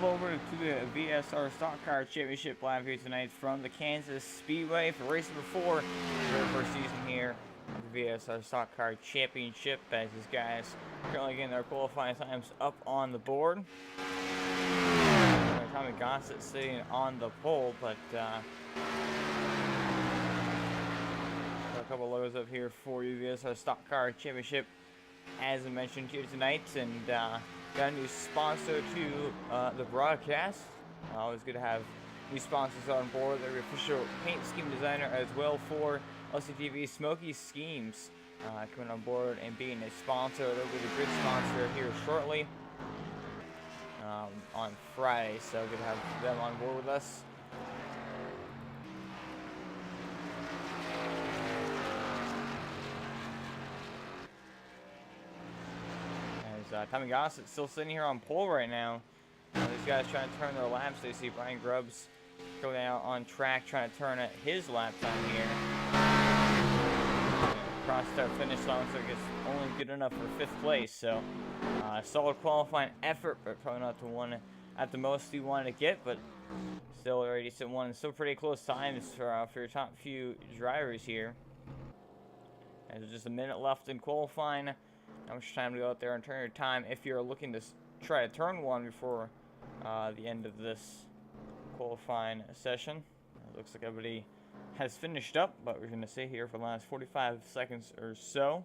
over to the VSR Stock Car Championship live here tonight from the Kansas Speedway for race number 4. Their first season here at the VSR Stock Car Championship, as these guys currently getting their qualifying times up on the board. Tommy Gossett sitting on the pole, but a couple logos up here for you, VSR Stock Car Championship, as I mentioned here tonight, and got a new sponsor to the broadcast. Always good to have new sponsors on board. They're the official paint scheme designer as well for LCTV Smoky Schemes, coming on board and being a sponsor. They'll be the grid sponsor here shortly on Friday, so good to have them on board with us. Tommy Gossett still sitting here on pole right now. These guys trying to turn their laps. They see Brian Grubbs going out on track trying to turn at his lap time here. Crossed our finish line, so it's only good enough for 5th place. So solid qualifying effort, but probably not the one at the most you wanted to get, but still a decent one. Still pretty close times for your top few drivers here. There's just a minute left in qualifying. How much time to go out there and turn your time if you're looking to try to turn one before the end of this qualifying session. It looks like everybody has finished up, but we're going to stay here for the last 45 seconds or so.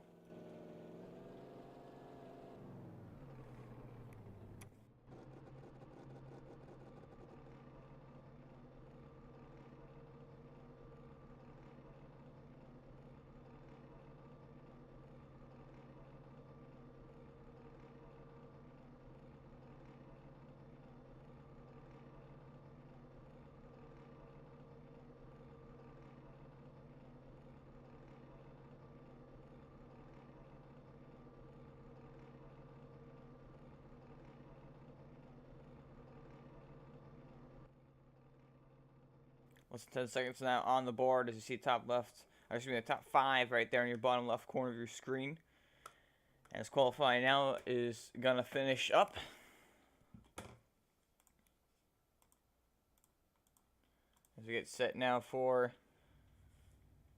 Less than 10 seconds now on the board as you see top left, or excuse me, the top 5 right there in your bottom left corner of your screen. As qualifying now is going to finish up. As we get set now for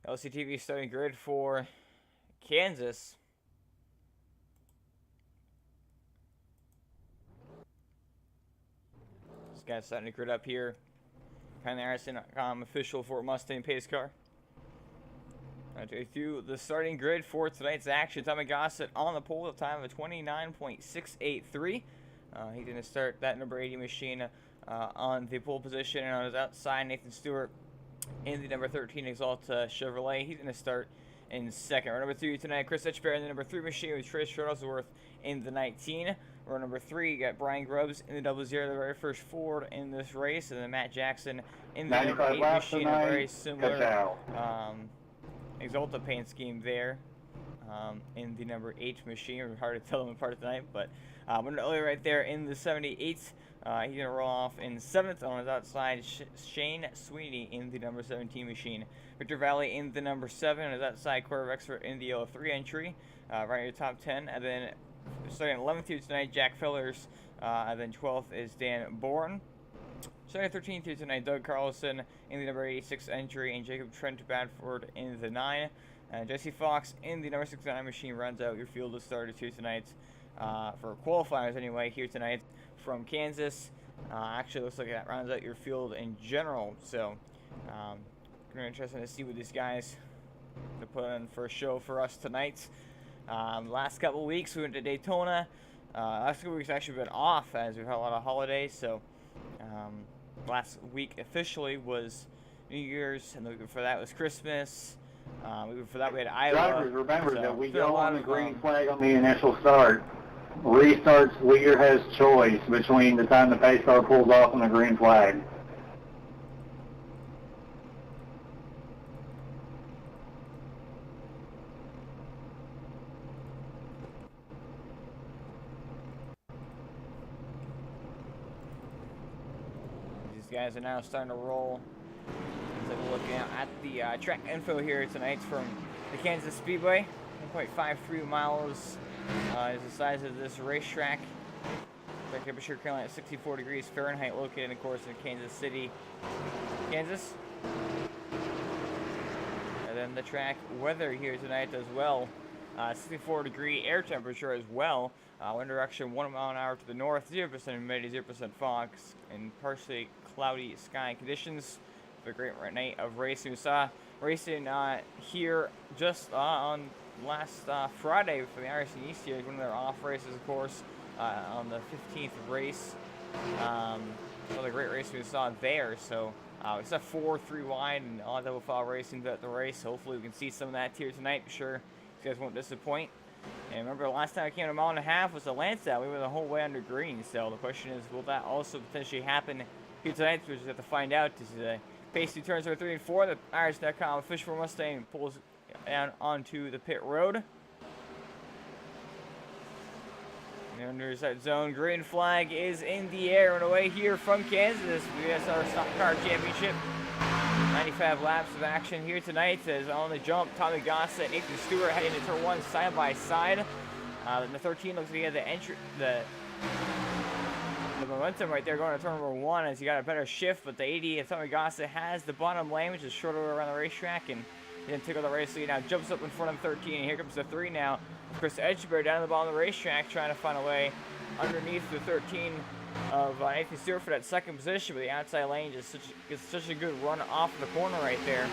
LCTV starting grid for Kansas. This guy's starting to grid up here. Harrison.com official Ford Mustang pace car. I'll take you through the starting grid for tonight's action. Tommy Gossett on the pole with a time of 29.683. He's going to start that number 80 machine on the pole position, and on his outside, Nathan Stewart in the number 13 Exalta Chevrolet. He's going to start in second. Row number 2 tonight, Chris Etchberry in the number 3 machine with Trish Shuttlesworth in the 19. Row number 3, you got Brian Grubbs in the 00, the very first Ford in this race, and then Matt Jackson in the number 8 machine, a very similar Exalta paint scheme there in the number 8 machine. It's hard to tell them apart tonight, but one earlier right there in the 78. He's going to roll off in 7th. On his outside, Shane Sweeney in the number 17 machine. Victor Valley in the number 7. On his outside, Corey Rexford in the 03 entry. Right in your top 10. And then starting 11th here tonight, Jack Fellers. And then 12th is Dan Bourne. Starting 13th here tonight, Doug Carlson in the number 86 entry. And Jacob Trent Badford in the 9. Jesse Fox in the number 69 machine runs out your field of starters here tonight. For qualifiers anyway, here tonight from Kansas. Actually looks like that rounds out your field in general, so very interesting to see what these guys to put on for a show for us tonight. Last couple of weeks we went to Daytona. Last couple of weeks actually been off as we've had a lot of holidays, so last week officially was New Year's, and the week before that was Christmas. The week before that we had Iowa. Drivers, remember that we go on the green flag on the initial start. Restarts, leader has choice between the time the pace car pulls off and the green flag. These guys are now starting to roll. So we're looking at the track info here tonight from the Kansas Speedway. 1.53 miles is the size of this racetrack. temperature currently at 64 degrees Fahrenheit, located, of course, in Kansas City, Kansas. And then the track weather here tonight as well. 64-degree air temperature as well. Wind direction 1 mile an hour to the north, 0% humidity, 0% fog, and partially cloudy sky conditions. A great night of racing. We saw racing here just on last Friday for the Irish East here, one of their off races, of course, on the 15th race. Another great race we saw there. So we saw 4-3 wide and all double file racing throughout the race. Hopefully we can see some of that here tonight. I'm sure you guys won't disappoint. And remember, the last time I came to a mile and a half was the Lancet. We went the whole way under green. So the question is, will that also potentially happen here tonight? We just have to find out. This is pace 2 turns over 3 and 4. The Irish.com official Mustang pulls down onto the pit road. And under that zone, green flag is in the air and away here from Kansas. The VASR Stock Car Championship. 95 laps of action here tonight. As on the jump, Tommy Gossett, Nathan Stewart heading to turn 1 side by side. The 13 looks like he had the momentum right there going to turn number 1 as he got a better shift, but the 80 of Tommy Gossett has the bottom lane, which is shorter around the racetrack, and he didn't tickle the race lead. Now jumps up in front of 13, and here comes the 3 now. Chris Edgebear down the bottom of the racetrack trying to find a way underneath the 13 of Nathan Stewart for that second position, but the outside lane just gets such a good run off the corner right there,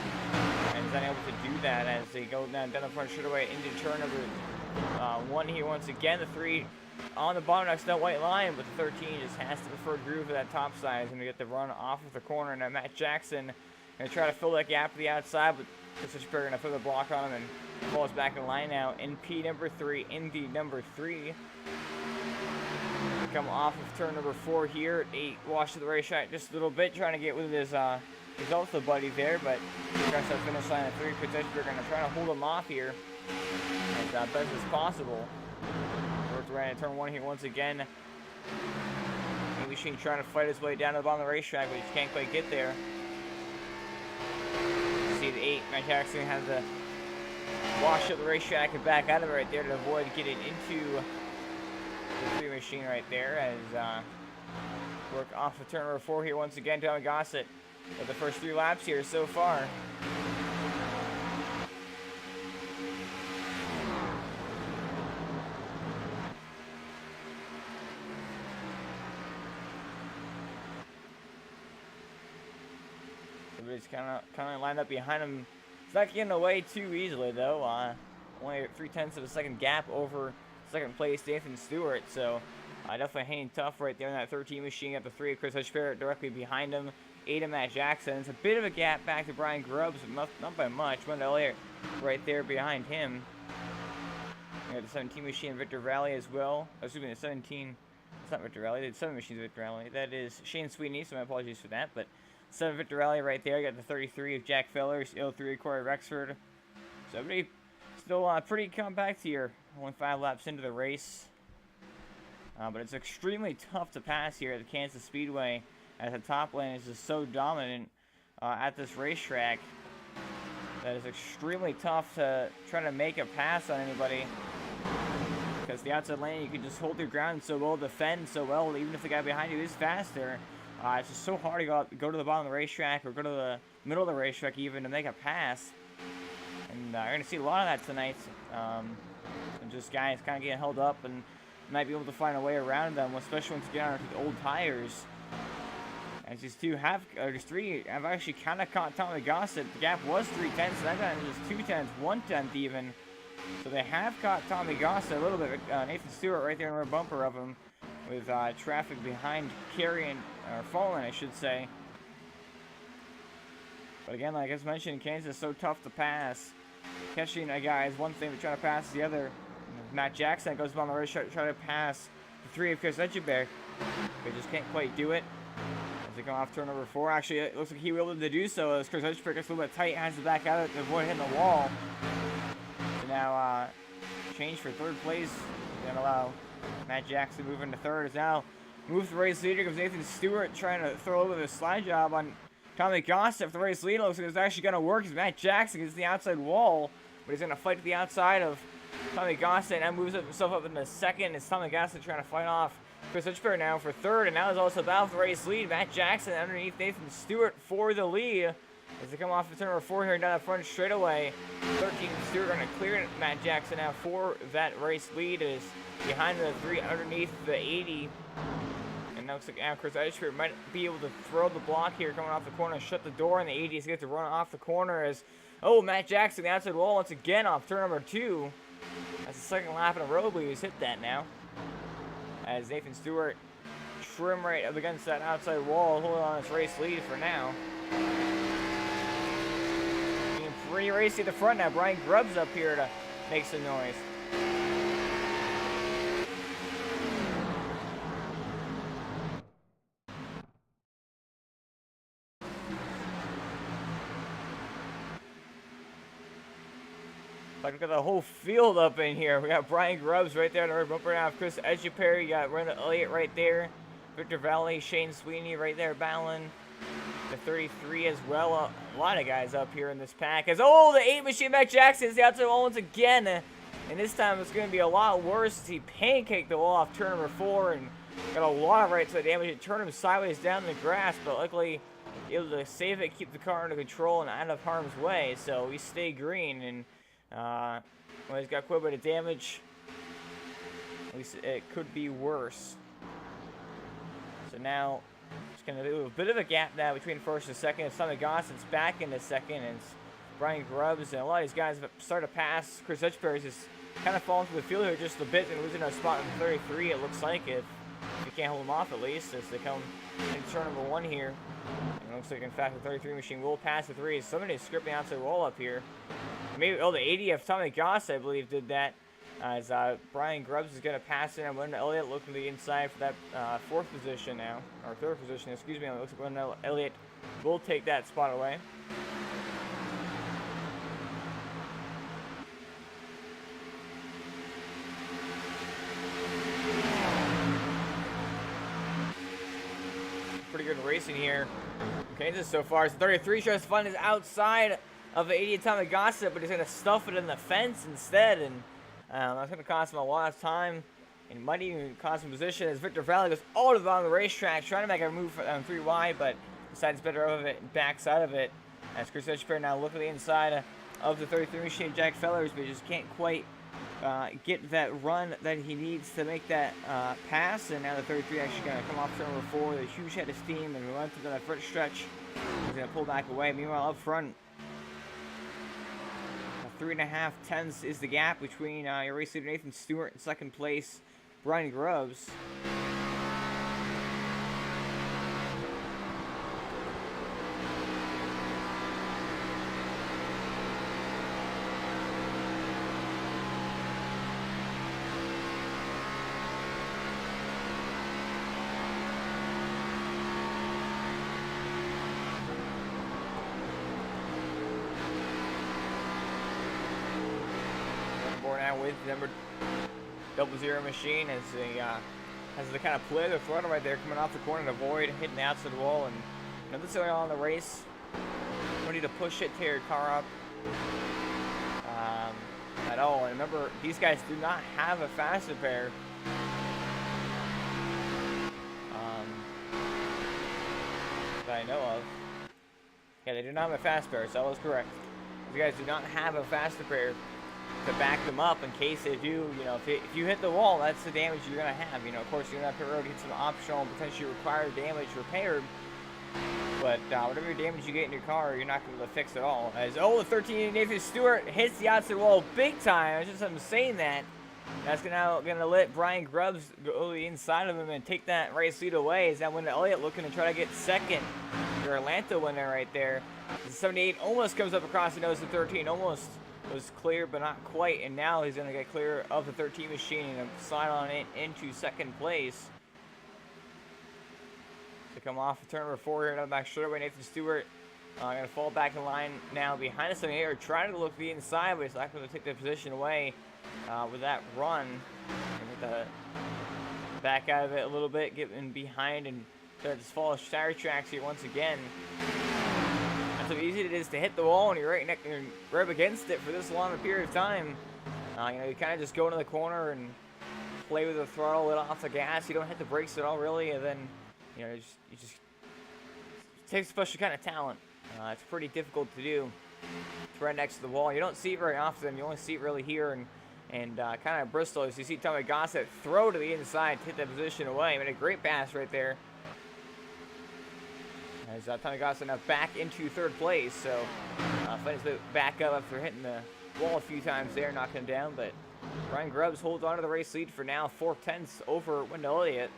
and he's unable to do that as they go down the front straightaway into turn number 1 here once again. The 3 on the bottom next to that white line, but the 13 just has the preferred groove of that top side. He's going to get the run off of the corner. Now Matt Jackson going to try to fill that gap to the outside, but Chris Edgebear going to put the block on him and falls back in line now. NP number 3, Indy number 3. Come off of turn number 4 here. 8 wash to the racetrack just a little bit, trying to get with his Alpha buddy there, but he tries to finish line at 3. Chris Edgebear going to try to hold him off here as best as possible. Worked around in turn 1 here once again. Machine trying to fight his way down to the bottom of the racetrack, but he just can't quite get there. See the 8, Matt Jackson has to wash up the racetrack and back out of it right there to avoid getting into the 3 machine right there as work off of turn number 4 here once again. Tommy Gossett with the first 3 laps here so far. Everybody's kind of lined up behind him. It's not getting away too easily though. Only 3/10 of a second gap over second place Nathan Stewart. So definitely hanging tough right there in that 13 machine. Got the 3 of Chris Edgebear directly behind him. 8 of Matt Jackson. It's a bit of a gap back to Brian Grubbs, but not by much. Wendell Elliott right there behind him. We got the 17 machine Victor Valley as well. Excuse me, the 17. It's not Victor Valley. The 7 machines Victor Valley. That is Shane Sweeney. So my apologies for that, but. 7 Victor Rally right there. Got the 33 of Jack Fellers, 03 Corey Rexford. So everybody still pretty compact here. Only 5 laps into the race. But it's extremely tough to pass here at the Kansas Speedway, as the top lane is just so dominant at this racetrack. That is extremely tough to try to make a pass on anybody. Because the outside lane, you can just hold your ground so well, defend so well, even if the guy behind you is faster. It's just so hard to go to the bottom of the racetrack or go to the middle of the racetrack even to make a pass. And you're going to see a lot of that tonight. And just guys kind of getting held up and might be able to find a way around them, especially once you get onto the old tires. As these 3 have actually kind of caught Tommy Gossett. The gap was 3/10, so that got into just 2/10, 1/10 even. So they have caught Tommy Gossett a little bit. Nathan Stewart right there in the rear bumper of him, with traffic behind carrying, or falling, I should say. But again, like I just mentioned, Kansas is so tough to pass. Catching a guy is one thing, but trying to pass is the other. Matt Jackson goes on the racetrack trying to pass the 3 of Chris Edgebear. They just can't quite do it. As they come off turn number 4, actually, it looks like he will be able to do so as Chris Edgebear gets a little bit tight, has to back out to avoid hitting the wall. So now, change for 3rd place. Gonna allow Matt Jackson moving to 3rd. Is now moves the race leader. Comes Nathan Stewart trying to throw a little bit of a slide job on Tommy Gossett. For the race leader, looks like it's actually going to work. As Matt Jackson gets the outside wall, but he's going to fight to the outside of Tommy Gossett and moves himself up into 2nd. As Tommy Gossett trying to fight off Chris Hitchberg now for third, and now is also battle for the race lead. Matt Jackson underneath Nathan Stewart for the lead as they come off of turn number 4 here down the front straightaway. 13 Stewart going to clear Matt Jackson now for that race lead. Is behind the 3 underneath the 80. And now looks like Chris Hitchberg might be able to throw the block here coming off the corner and shut the door, and the 80s get to run off the corner as, Matt Jackson, the outside wall once again off turn number 2. That's the second lap in a row, but he's hit that now. As Nathan Stewart trim right up against that outside wall, holding on his race lead for now. Being pretty racy at the front now. Brian Grubbs up here to make some noise. Like, look at the whole field up in here. We got Brian Grubbs right there on the red bumper now. Chris Edgeperry, you got Randall Elliott right there. Victor Valley, Shane Sweeney right there battling. The 33 as well. A lot of guys up here in this pack. As, the 8 machine Matt Jackson is the outside wall once again. And this time it's going to be a lot worse as he pancaked the wall off turn number 4 and got a lot of right side damage. It turned him sideways down in the grass, but luckily able to save it, keep the car under control and out of harm's way. So we stay green, and he's got quite a bit of damage. At least it could be worse. So now it's going to do a bit of a gap now between first and second. It's Tommy Gosson's back into second, and it's Brian Grubbs, and a lot of these guys have started to pass. Chris Hitchberry's just kind of falling through the field here just a bit and losing a spot in the 33, it looks like, if you can't hold them off at least, as they come into turn number 1 here. And it looks like, in fact, the 33 machine will pass the 3. Somebody's scripting outside wall up here. Maybe, the 80 of Tommy Goss, I believe, did that. As Brian Grubbs is going to pass in, and Wendell Elliott looking to the inside for that 4th position now. Or 3rd position, excuse me. It looks like Wendell Elliott will take that spot away. Pretty good racing here in Kansas so far. So 33 tries to find his outside of the 80 Tommy Gossett, but he's going to stuff it in the fence instead, and that's going to cost him a lot of time, and might even cost him position as Victor Valley goes all the way on the racetrack, trying to make a move on 3 wide, but decides better of it and backs out of it. As Chris Hitchberry now looking at the inside of the 33 machine, Jack Fellers, but he just can't quite get that run that he needs to make that pass, and now the 33 actually going to come off turn number 4 with a huge head of steam and run through that front stretch. He's going to pull back away. Meanwhile, up front, 3.5 tenths is the gap between your race leader Nathan Stewart and second place Brian Grubbs. With number 00 machine as has the kind of play the throttle right there coming off the corner to avoid hitting the outside wall, and this is early on in the race. No need to push it, tear your car up at all. And remember, these guys do not have a fast repair. That I know of. Yeah, they do not have a fast repair, so that was correct. These guys do not have a fast repair to back them up in case they do, if you hit the wall, that's the damage you're going to have. Of course, you're going to have to get some optional and potentially required damage repaired. But whatever damage you get in your car, you're not going to be able to fix it all. As, the 13 Nathan Stewart hits the outside wall big time. I just am saying that. That's going to let Brian Grubbs go to the inside of him and take that race lead away. Is that Wendell Elliott looking to try to get second? Your Atlanta winner right there. The 78 almost comes up across the nose of 13. Almost was clear, but not quite, and now he's going to get clear of the 13 machine and slide on it into second place. To come off of turn number 4 here, another back straightaway, Nathan Stewart going to fall back in line now behind the 78, or trying to look the inside, but he's not going to take the position away with that run. And with the back out of it a little bit, getting behind and start to fall tire tracks here once again. That's how easy it is to hit the wall when you're right up against it for this long a period of time. You kind of just go into the corner and play with the throttle, let off the gas. You don't hit the brakes at all, really, and then, you know, you just it takes a special kind of talent. It's pretty difficult to do. It's right next to the wall. You don't see it very often. You only see it really here and kind of Bristol. As you see Tommy Gossett throw to the inside, to hit that position away. Made a great pass right there. As Tommy Gossett now back into third place. So finds the back up after hitting the wall a few times there, knocking him down. But Brian Grubbs holds on to the race lead for now, 4/10 over Wendell Elliott.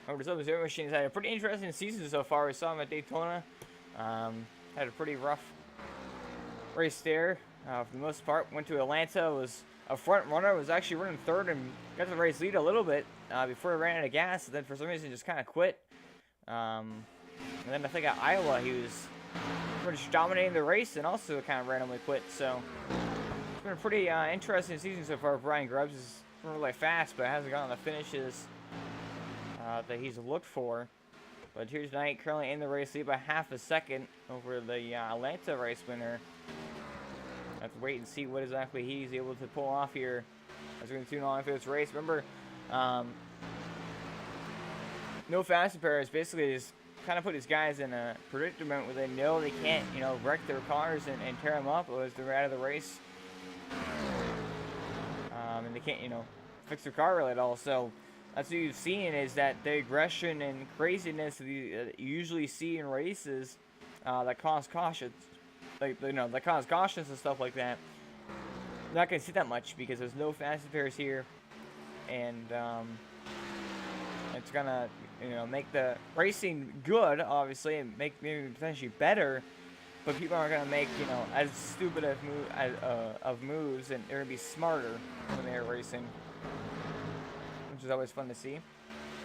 Over to Silver Machines had a pretty interesting season so far. We saw him at Daytona. Had a pretty rough race there for the most part. Went to Atlanta, was a front runner, was actually running third and got to the race lead a little bit before he ran out of gas. And then for some reason just kind of quit. And then I think at Iowa he was pretty much dominating the race and also kind of randomly quit. So it's been a pretty interesting season so far. Brian Grubbs is really fast, but hasn't gotten the finishes that he's looked for. But here tonight, currently in the race lead by half a second over the Atlanta race winner. Have to wait and see what exactly he's able to pull off here as we're going to tune on for this race. Remember, no Fast and Paris basically just kind of put these guys in a predicament where they know they can't, you know, wreck their cars and tear them up as they're out of the race. And they can't, you know, fix their car really at all. So that's what you've seen is that the aggression and craziness that you usually see in races that cause cautions, like, you know, that cause cautions and stuff like that. You're not gonna see that much because there's no Fast and Furious here, and it's gonna, you know, make the racing good, obviously, and make maybe potentially better. But people aren't gonna make, you know, as stupid of moves, and they're gonna be smarter when they're racing, which is always fun to see.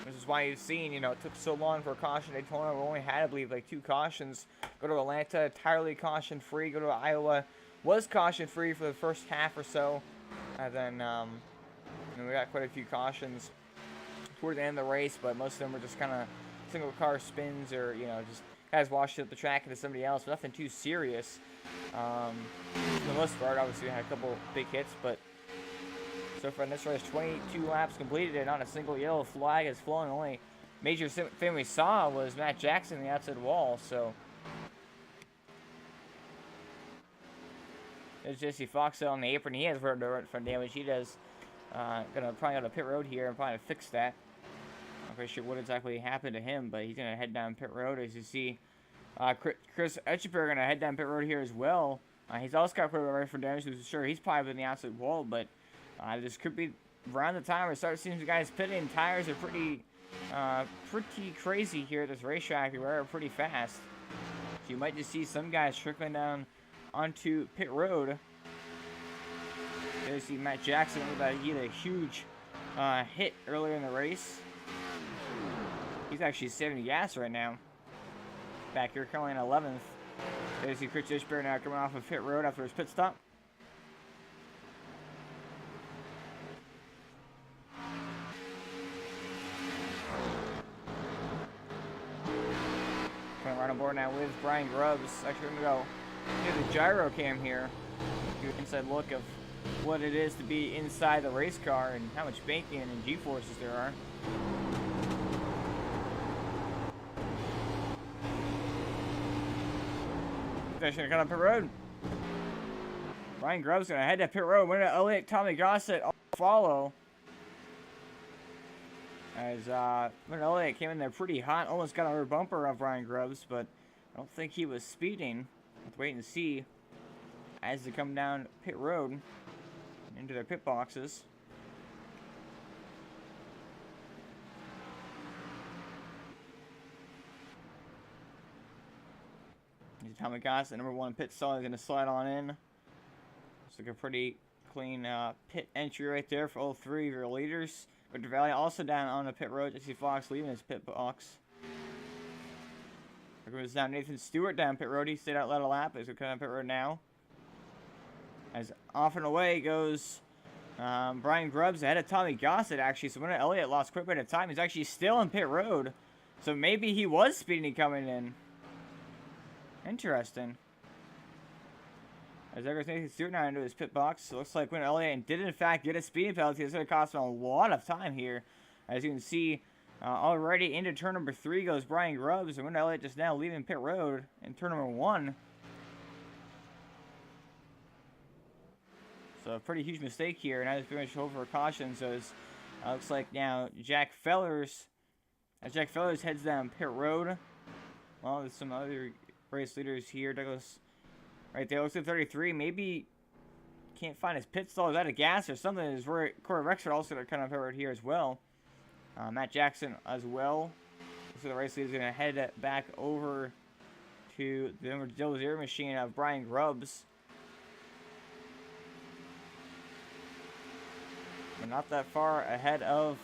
Which is why you've seen, you know, it took so long for a caution at Daytona. We only had, I believe, like 2 cautions. Go to Atlanta, entirely caution-free. Go to Iowa, was caution-free for the first half or so. And then, you know, we got quite a few cautions toward the end of the race, but most of them were just kind of single car spins or, you know, just guys washed up the track into somebody else. Nothing too serious. For the most part, obviously, we had a couple big hits, but so far in this race, 22 laps completed and not a single yellow flag has flown. The only major thing we saw was Matt Jackson on the outside wall. So there's Jesse Fox on the apron. He has front damage. He does probably go to pit road here and probably fix that. I'm not quite sure what exactly happened to him, but he's gonna head down pit road. As you see, Chris Etcheper gonna head down pit road here as well. He's also got right for damage. I'm sure he's probably on the outside wall, but this could be around the time we start seeing the guys pitting. Tires are pretty crazy here at this racetrack. They wear pretty fast. So you might just see some guys trickling down onto pit road. You see Matt Jackson, he had a huge hit earlier in the race. He's actually saving gas right now. Back here, currently in 11th. You see Chris Ishbeer now coming off of pit road after his pit stop. Right on board now with Brian Grubbs. Actually, we're going to go do the gyro cam here. Give you an inside look of what it is to be inside the race car and how much banking and G-forces there are. He's going to come up pit road. Brian Grubbs going to head to pit road. Winner Elliott, Tommy Gossett follow. As Elliott came in there pretty hot, almost got a bumper of Brian Grubbs, but I don't think he was speeding. Let's wait and see as they come down pit road into their pit boxes. Tommy Gossett, number 1 pit stall, is going to slide on in. Looks like a pretty clean pit entry right there for all 3 of your leaders. Victor Valley also down on the pit road. Jesse Fox leaving his pit box. There goes down Nathan Stewart down pit road. He stayed out, led a lap. He's going to come down pit road now. As off and away goes Brian Grubbs ahead of Tommy Gossett, actually. So when Elliott lost quite a bit of time, he's actually still in pit road. So maybe he was speeding coming in. Interesting. As everything Stewart now into his pit box, it looks like Wendell Elliott did in fact get a speeding penalty. It's going to cost him a lot of time here. As you can see, already into turn number 3 goes Brian Grubbs, and Wendell Elliott just now leaving pit road in turn number 1. So a pretty huge mistake here, and I was pretty much over a caution. So it looks like now Jack Fellers heads down pit road. Well, there's some other race leaders here. Douglas right there looks at 33. Maybe can't find his pit stall. Is out of gas or something? Is Corey Rexford also kind of over here as well. Matt Jackson as well. So the race leader is going to head back over to the number 0 machine of Brian Grubbs. And not that far ahead of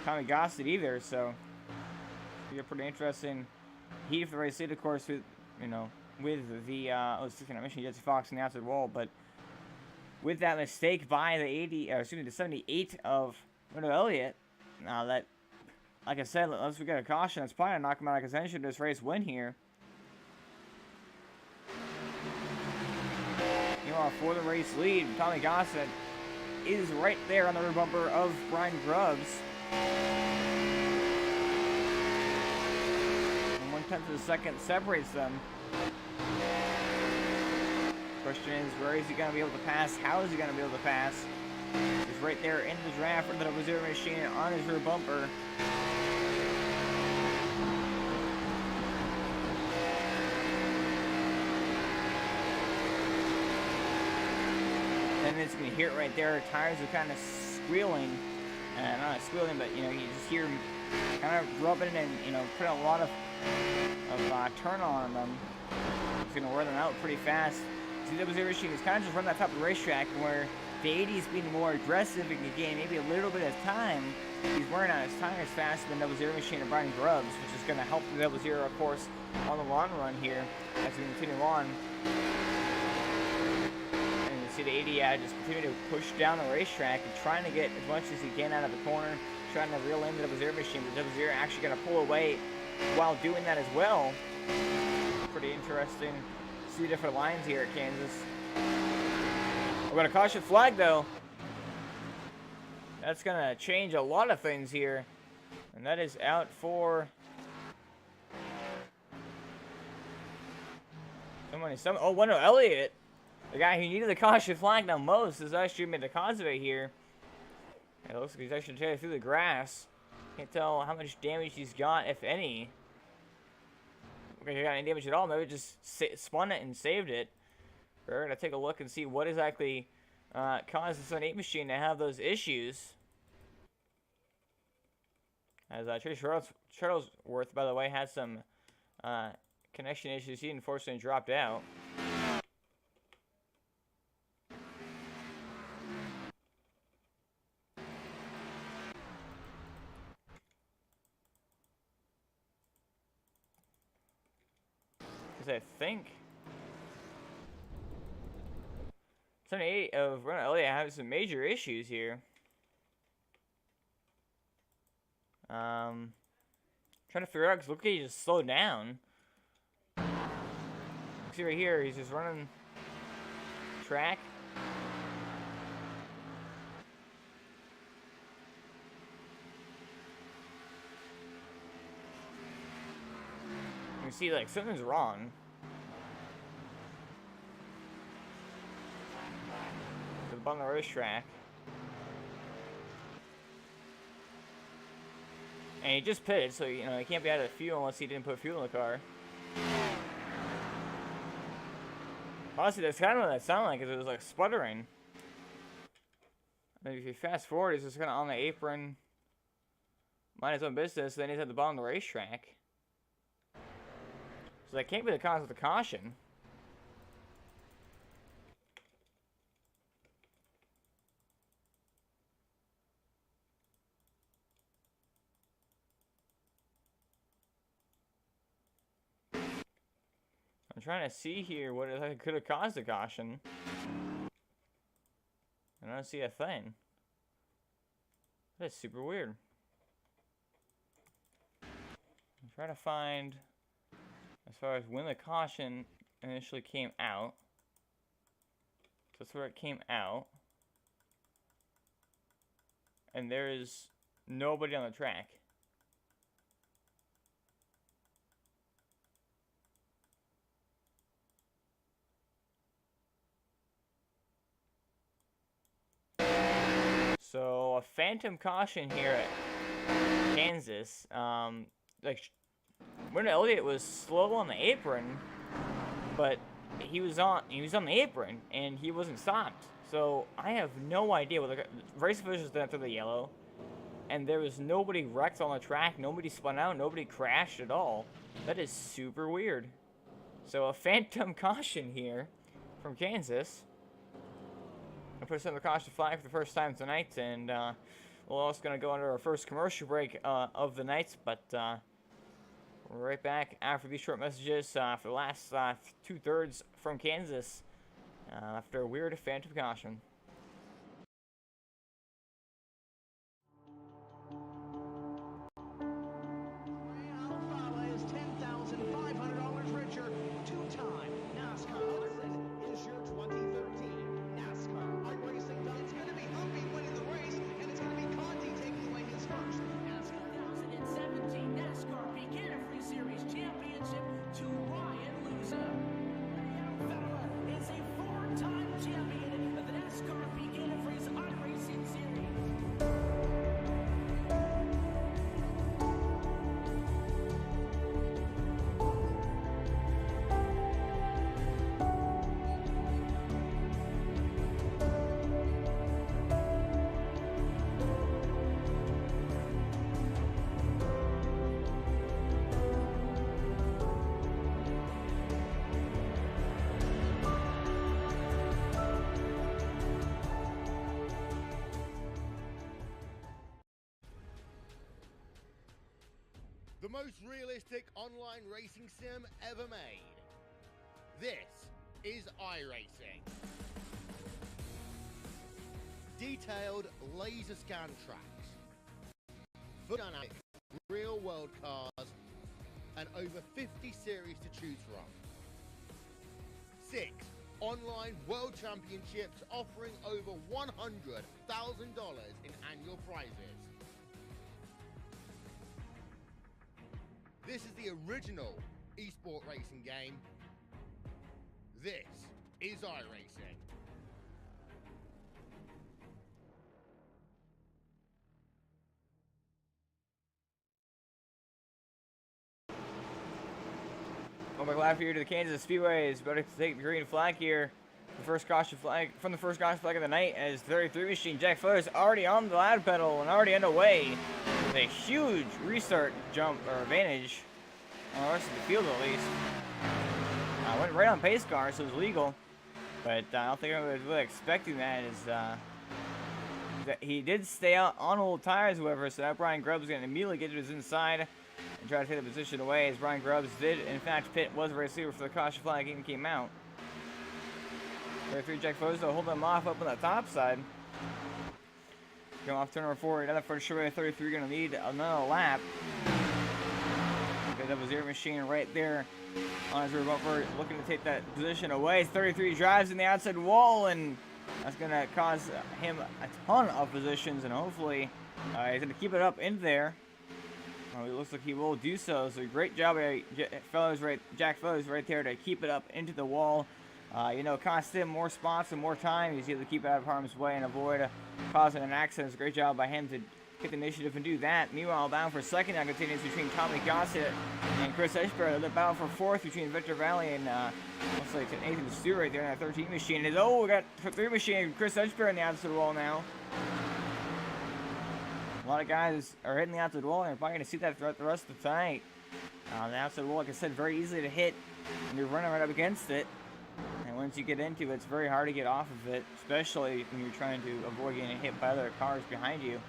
Tommy Gossett either, so it'll be a pretty interesting heat for the race lead, of course, with with the mission Jesse Fox on the outside wall, but with that mistake by the 78 of Wendell Elliott, that, like I said, unless we get a caution, it's probably gonna knock him out of contention to this race win here. Meanwhile, for the race lead, Tommy Gossett is right there on the rear bumper of Brian Grubbs. And 1/10 of a second separates them. Question is, where is he going to be able to pass? How is he going to be able to pass? He's right there in the draft for the 0 machine on his rear bumper. And it's going to hear it right there. Tires are kind of squealing. Not squealing, but, you just hear them kind of rubbing and, putting a lot of turn on them. It's going to wear them out pretty fast. The 0 machine is kind of just running that top of the racetrack where the 80 is being more aggressive and can gain maybe a little bit of time. He's wearing out his tires faster than 0 machine and Brian Grubbs, which is going to help the 0, of course, on the long run here as we continue on. And you see the 80 just continue to push down the racetrack and trying to get as much as he can out of the corner, trying to reel in the 0 machine. The 0 actually going to pull away while doing that as well. Pretty interesting. See different lines here at Kansas. We're going to caution flag though. That's going to change a lot of things here. And that is out for Wendell Elliott. The guy who needed the caution flag now most is actually made the cause of it here. It looks like he's actually tearing through the grass. Can't tell how much damage he's got, if any. Okay, he got any damage at all. Maybe just spun it and saved it. We're going to take a look and see what exactly caused the 78 machine to have those issues. As Trace Shuttlesworth, by the way, had some connection issues. He unfortunately dropped out. I think 78 of Wendell Elliott having some major issues here. Trying to figure out because look, he just slowed down. See right here, he's just running track. You see, like, something's wrong. On the racetrack. And he just pitted, so, he can't be out of the fuel unless he didn't put fuel in the car. Honestly, that's kind of what that sounded like, because it was, like, sputtering. And if you fast forward, he's just kind of on the apron, mind his own business, then he's at the bottom of the racetrack. So that can't be the cause of the caution. I'm trying to see here what it could have caused the caution. I don't see a thing. That's super weird. I'm trying to find as far as when the caution initially came out. That's where it came out. And there is nobody on the track. So a phantom caution here at Kansas. Like Winter Elliott was slow on the apron, but he was on the apron and he wasn't stopped. So I have no idea what the race officials did after the yellow, and there was nobody wrecked on the track, nobody spun out, nobody crashed at all. That is super weird. So a phantom caution here from Kansas. I put us on the caution flag for the first time tonight, and we're also going to go under our first commercial break of the night, but we're right back after these short messages for the last 2/3 from Kansas after a weird phantom caution. Alfala is $10,500 richer. Two-time NASCAR legend is your 2013 NASCAR iRacing. It's going to be Humpy winning the race, and it's going to be Conti taking away his first NASCAR 2017 NASCAR Beginner Free Series Championship to Ryan Luza. Alfala is a four-time champion of the NASCAR Beginner Free iRacing Series. The most realistic online racing sim ever made. This is iRacing. Detailed laser scan tracks, dynamic real world cars, and over 50 series to choose from. 6 online world championships offering over $100,000 in annual prizes. This is the original esport racing game. This is iRacing. Welcome back live here to the Kansas Speedway. It's about to take the green flag here. The first caution flag of the night as 33 machine Jack Feathers already on the loud pedal and already underway with a huge restart jump or advantage on the rest of the field at least. Went right on pace car, so it was legal, but I don't think I was really expecting that. That he did stay out on old tires, however, so now Brian Grubbs is going to immediately get to his inside and try to take the position away, as Brian Grubbs did in fact pit, was a receiver for the caution flag even came out. 33 Jack Fozo holding him off up on the top side. Going off turn number 4, another for sure. 33 going to need another lap. Okay, that was your machine right there on his rear bumper, looking to take that position away. 33 drives in the outside wall, and that's going to cause him a ton of positions, and hopefully he's going to keep it up in there. It looks like he will do so. So great job by Jack Fellows right there to keep it up into the wall. You know, cost him more spots and more time. He's able to keep it out of harm's way and avoid causing an accident. It's a great job by him to get the initiative and do that. Meanwhile, bound for second now continues between Tommy Gossett and Chris Edgeberg. The bound for fourth between Victor Valley and looks like Nathan Stewart right there in that 13 machine. And we got 3 machine Chris Edgeberg on the outside wall now. A lot of guys are hitting the outside wall, and you're probably going to see that throughout the rest of the night. The outside wall, like I said, very easy to hit, and you're running right up against it. And once you get into it, it's very hard to get off of it, especially when you're trying to avoid getting hit by other cars behind you.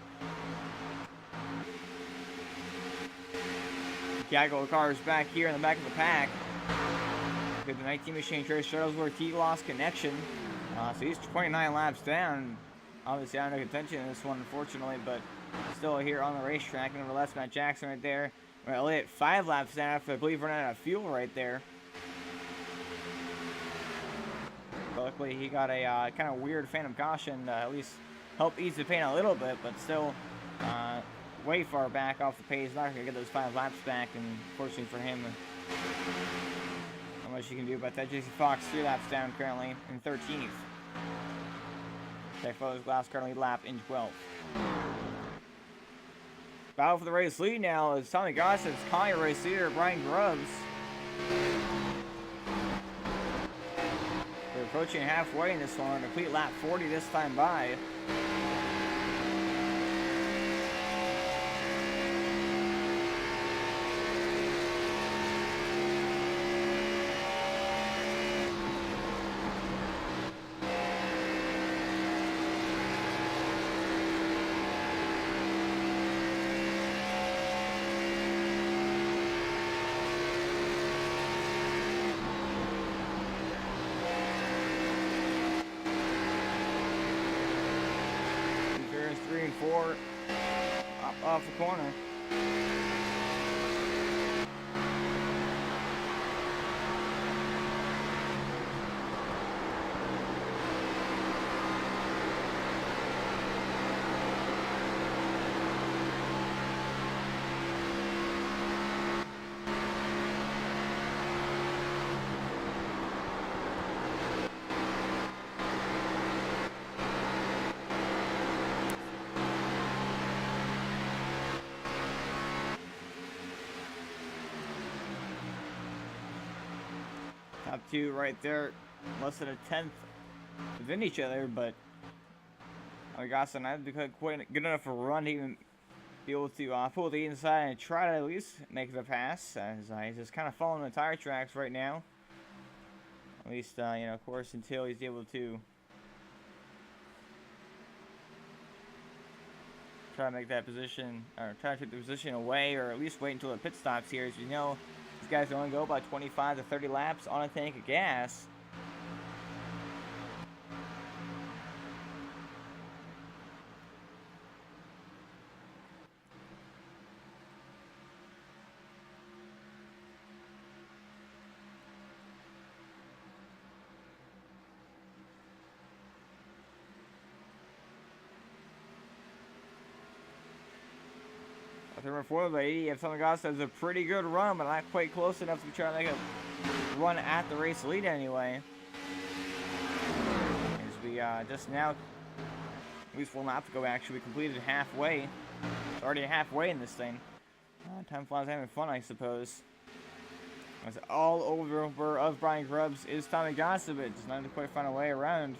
Gaggle cars back here in the back of the pack. Good, the 19 machine Trace Shuttlesworth, he lost connection. So he's 29 laps down. Obviously out of contention in this one, unfortunately, but still here on the racetrack. Nevertheless, Matt Jackson right there. Elliott 5 laps down after, I believe, running out of fuel right there. But luckily he got a kind of weird phantom caution to at least help ease the pain a little bit, but still way far back off the pace. Not going to get those 5 laps back, and fortunately for him, not much you can do about that. JC Fox 3 laps down currently in 13th. Tech Photos Glass currently lap in 12th. Battle for the race lead now is Tommy Gossip's calling race leader Brian Grubbs. We're approaching halfway in this one. Complete lap 40 this time by. Four up off the corner. Top two right there, less than a tenth within each other, but Gaston had to quite good enough a run to even be able to pull the inside and try to at least make the pass, as he's just kind of following the tire tracks right now. At least, you know, of course, until he's able to try to make that position, or try to take the position away, or at least wait until it pit stops here. As you know, these guys only go about 25 to 30 laps on a tank of gas. Number 4 of the 80 of Tomagasa has a pretty good run, but not quite close enough to try to make a run at the race lead anyway. As we just now, at least one lap to go actually, we completed halfway. It's already halfway in this thing. Time flies, having fun, I suppose. It's all over of Brian Grubbs is Tomagasa, but just not to quite find a way around.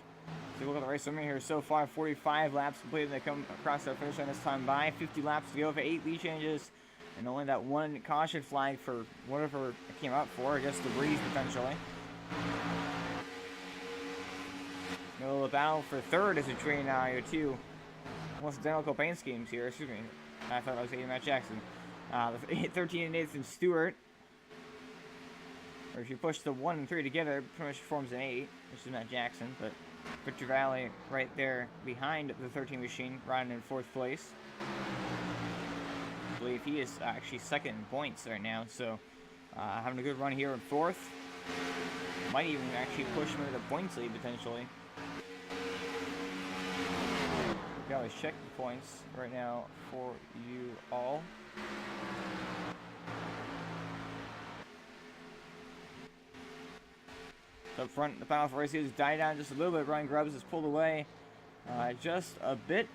So look at the race limit here so far, 45 laps completed. They come across their finish line this time by 50 laps to go for 8 lead changes, and only that one caution flag for whatever it came up for, I guess debris potentially. Middle of the battle for third is between your two almost identical paint schemes here. Excuse me, I thought I was saying Matt Jackson. The 13 and Nathan Stewart. Or if you push the 1 and 3 together, it pretty much forms an 8, which is Matt Jackson, but Victor Valley right there behind the 13 machine, riding in 4th place. I believe he is actually second in points right now, so having a good run here in 4th. Might even actually push him into the points lead potentially. We can always check the points right now for you all. Up front, the battle for race has died down just a little bit. Brian Grubbs has pulled away just a bit,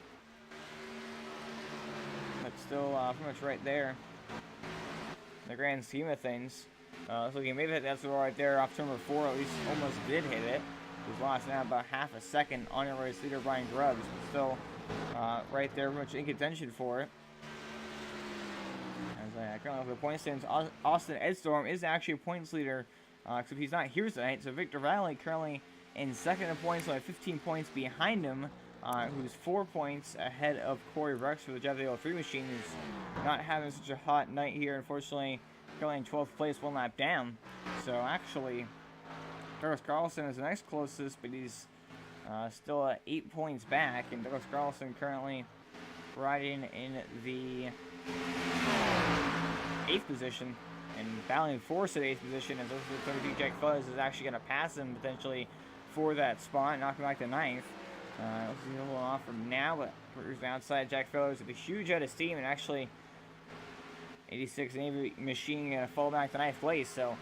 but still pretty much right there in the grand scheme of things. So he maybe hit that score right there off turn number 4, at least almost did hit it. He's lost now about half a second on your race leader, Brian Grubbs, but still right there, pretty much in contention for it. As currently for the point stands, Austin Edstorm is actually a points leader. Except he's not here tonight, so Victor Valley currently in second in points, so 15 points behind him, who's 4 points ahead of Corey Rex for the Jeff 03 machine, who's not having such a hot night here, unfortunately, currently in 12th place, 1 lap down. So actually, Douglas Carlson is the next closest, but he's still 8 points back, and Douglas Carlson currently riding in the 8th position. And battling for at 8th position, as the 30 Jack Fuzz is actually going to pass him potentially for that spot, knocking back to 9th. Let's see a little off from now, but Porter's outside. Jack Fellows with a huge head of steam, and actually 86 Navy machine gonna fall back to 9th place. So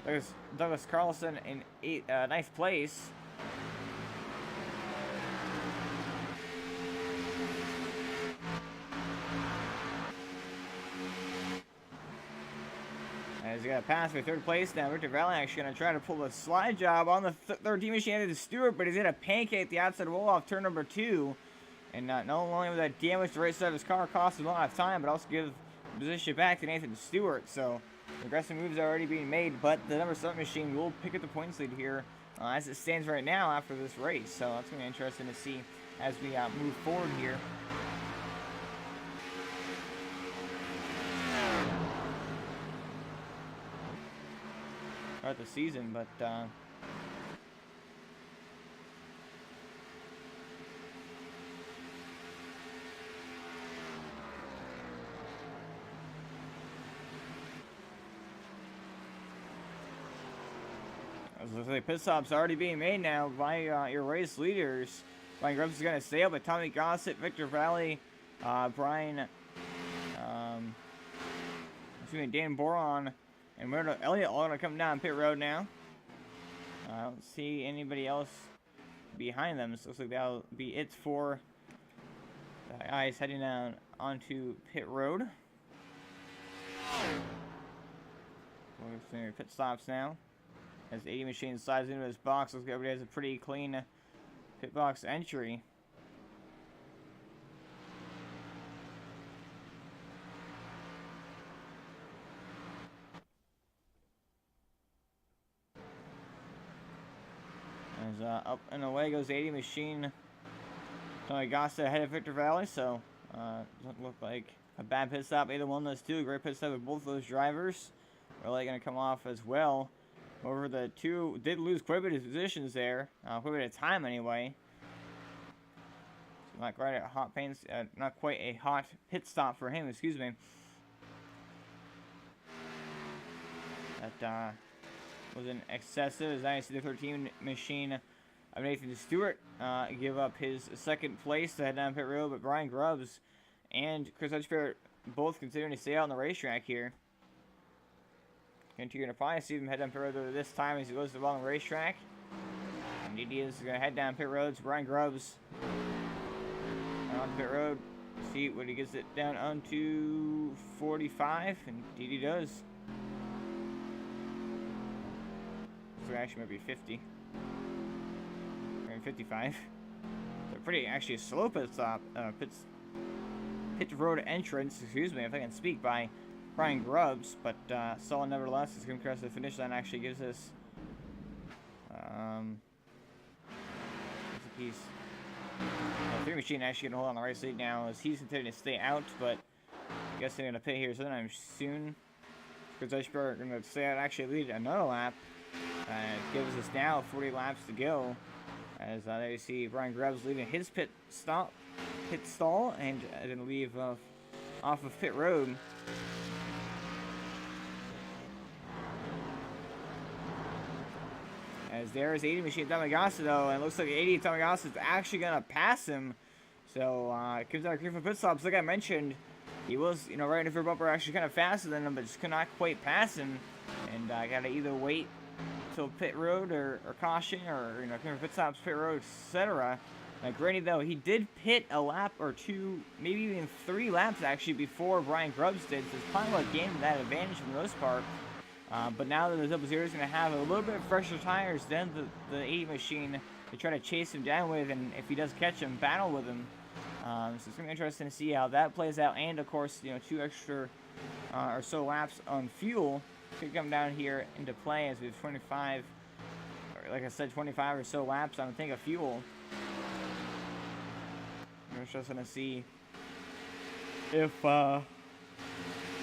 there's Douglas Carlson in 9th place. As he got a pass for 3rd place. Now Victor Valley actually going to try to pull a slide job on the 13 machine to Stewart, but he's going to pancake the outside wall off turn number 2. And not only will that damage the right side of his car, cost him a lot of time, but also give the position back to Nathan Stewart. So aggressive moves are already being made, but the number 7 machine will pick up the points lead here as it stands right now after this race. So that's going to be interesting to see as we move forward here. Throughout the season, but looks like pit stops already being made now by your race leaders. Brian Grubbs is going to stay up, but Tommy Gossett, Victor Valley, Dan Boron, and Murdo Elliott all going to come down pit road now. I don't see anybody else behind them, so it looks like that'll be it for the guys heading down onto pit road. We're seeing pit stops now. As the 80 machine slides into his box, looks like everybody has a pretty clean pit box entry. As up and away goes the 80 machine. Tony Gossa ahead of Victor Valley, so doesn't look like a bad pit stop. Either one of those two, a great pit stop with both of those drivers. Really going to come off as well. Over the two, did lose quite a bit of positions there, quite a bit of time anyway. So not quite a hot not quite a hot pit stop for him. Excuse me. That wasn't excessive. As I see the 13 machine of Nathan Stewart give up his 2nd place to head down pit road, but Brian Grubbs and Chris Hutchfair both considering to stay out on the racetrack here. And you're going to probably see him head down pit road this time as he goes to the long racetrack. And DD is going to head down pit roads. Brian Grubbs on pit road. See when he gets it down onto 45, and DD does. So actually might be 50. Or 55. So pretty actually a slow pit stop. Pit road entrance, excuse me if I can speak, by Brian Grubbs, but solid nevertheless. It's going to cross the finish line. Actually gives us a piece. The 3 machine actually going to hold on the right seat now as he's intending to stay out, but I guess they're going to pit here sometime soon. Because Eichberg going to stay out, actually lead another lap. Gives us now 40 laps to go. As there you see Brian Grubbs leaving his pit stall, and going to leave off of pit road. As there is 80 machine Tamagasa though, and it looks like 80 Tamagasa is actually gonna pass him. So it comes out clear for pit stops. Like I mentioned, he was, right in the rear bumper actually kind of faster than him, but just could not quite pass him. And gotta either wait till pit road or caution, or clear for pit stops, pit road, etc. Granted though, he did pit a lap or 2, maybe even 3 laps actually before Brian Grubbs did. So it's probably like gaining that advantage for the most part. But now that the Double Zero is going to have a little bit fresher tires than the 80 machine to try to chase him down with, and if he does catch him, battle with him. So it's going to be interesting to see how that plays out, and of course, 2 extra or so laps on fuel could come down here into play as we have 25, or like I said, 25 or so laps on a tank of fuel. We're just going to see if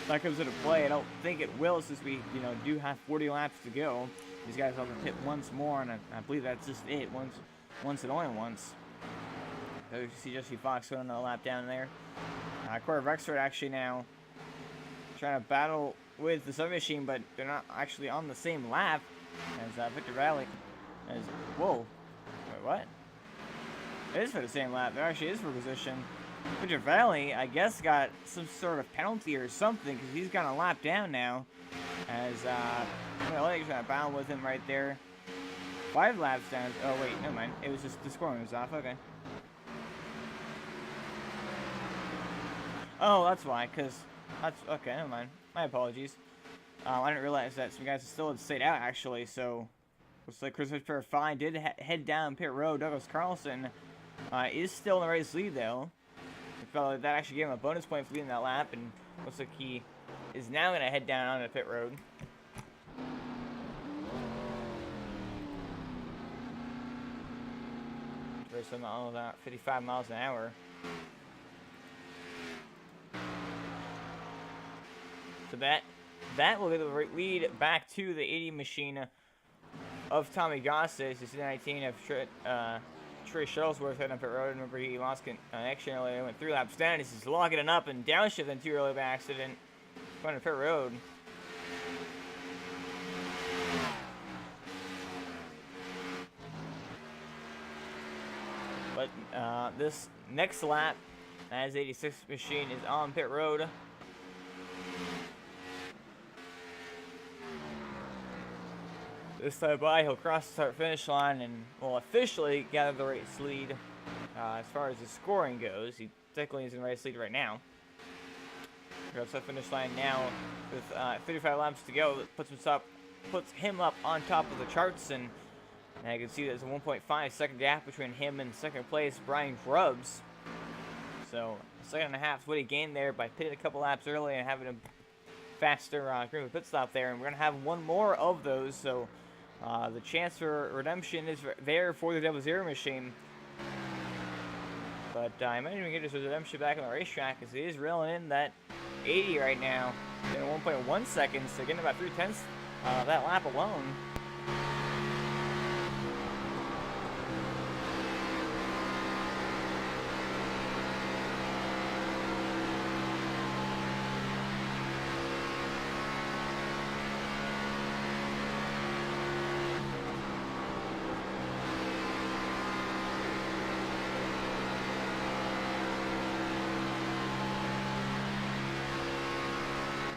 that comes into play. I don't think it will, since we do have 40 laps to go. These guys have to pit once more, and I believe that's just it. Once and only once. So you see Jesse Fox going a lap down there. Corey Rexford actually now trying to battle with the submachine, but they're not actually on the same lap as Victor Valley. Whoa, Wait, what? It is for the same lap. There actually is for position. Richard Valley, I guess, got some sort of penalty or something because he's got a lap down now. As, well, I think trying to battle with him right there. 5 laps down. Oh, wait, never mind. It was just the scoring was off. Okay. Oh, that's why, because that's okay. Never mind. My apologies. I didn't realize that some guys still had stayed out actually. So looks like Chris Fisher fine did head down pit road. Douglas Carlson is still in the race lead though. I felt like that actually gave him a bonus point for leading that lap, and looks like he is now going to head down on the pit road. For some all that 55 miles an hour. So that will give the lead back to the 80 machine of Tommy Gossett. This is 19 of Trey Shuttlesworth heading up pit road. Remember, he lost connection earlier. Went 3 laps down. He's just locking it up and downshifting too early by accident. Going to pit road. But this next lap, as 86 machine is on pit road. This time by, he'll cross the start-finish line and will officially gather the race lead. As far as the scoring goes, he technically is in the race lead right now. Grabs the finish line now with 35 laps to go. That puts him up on top of the charts, and you can see there's a 1.5 second gap between him and second place Brian Grubbs. So a second and a half is what he gained there by pitting a couple laps early and having a faster green pit stop there. And we're gonna have one more of those, so the chance for redemption is there for the 00 machine. But I might even get his redemption back on the racetrack because he is reeling in that 80 right now in 1.1 seconds, so getting about 3/10 that lap alone.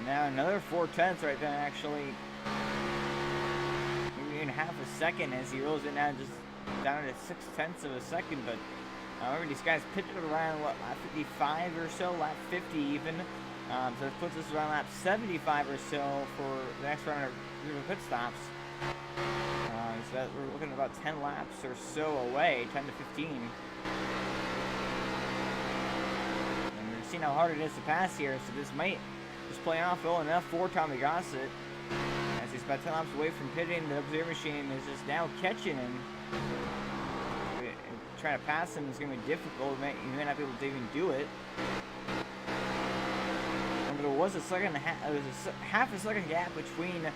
Now another 4/10 right there, actually. Maybe in half a second as he rolls it down, just down to 6/10 of a second. But remember, these guys pitched it around what, lap 55 or so, lap 50 even. So it puts us around lap 75 or so for the next round of pit stops. So that we're looking at about 10 laps or so away, 10 to 15. And we're seeing how hard it is to pass here, so this might just play off well enough for Tommy Gossett, as he's about 10 laps away from pitting. The observer machine is just now catching him. Trying to pass him is going to be difficult. You may not be able to even do it. Remember, there was a half a second gap between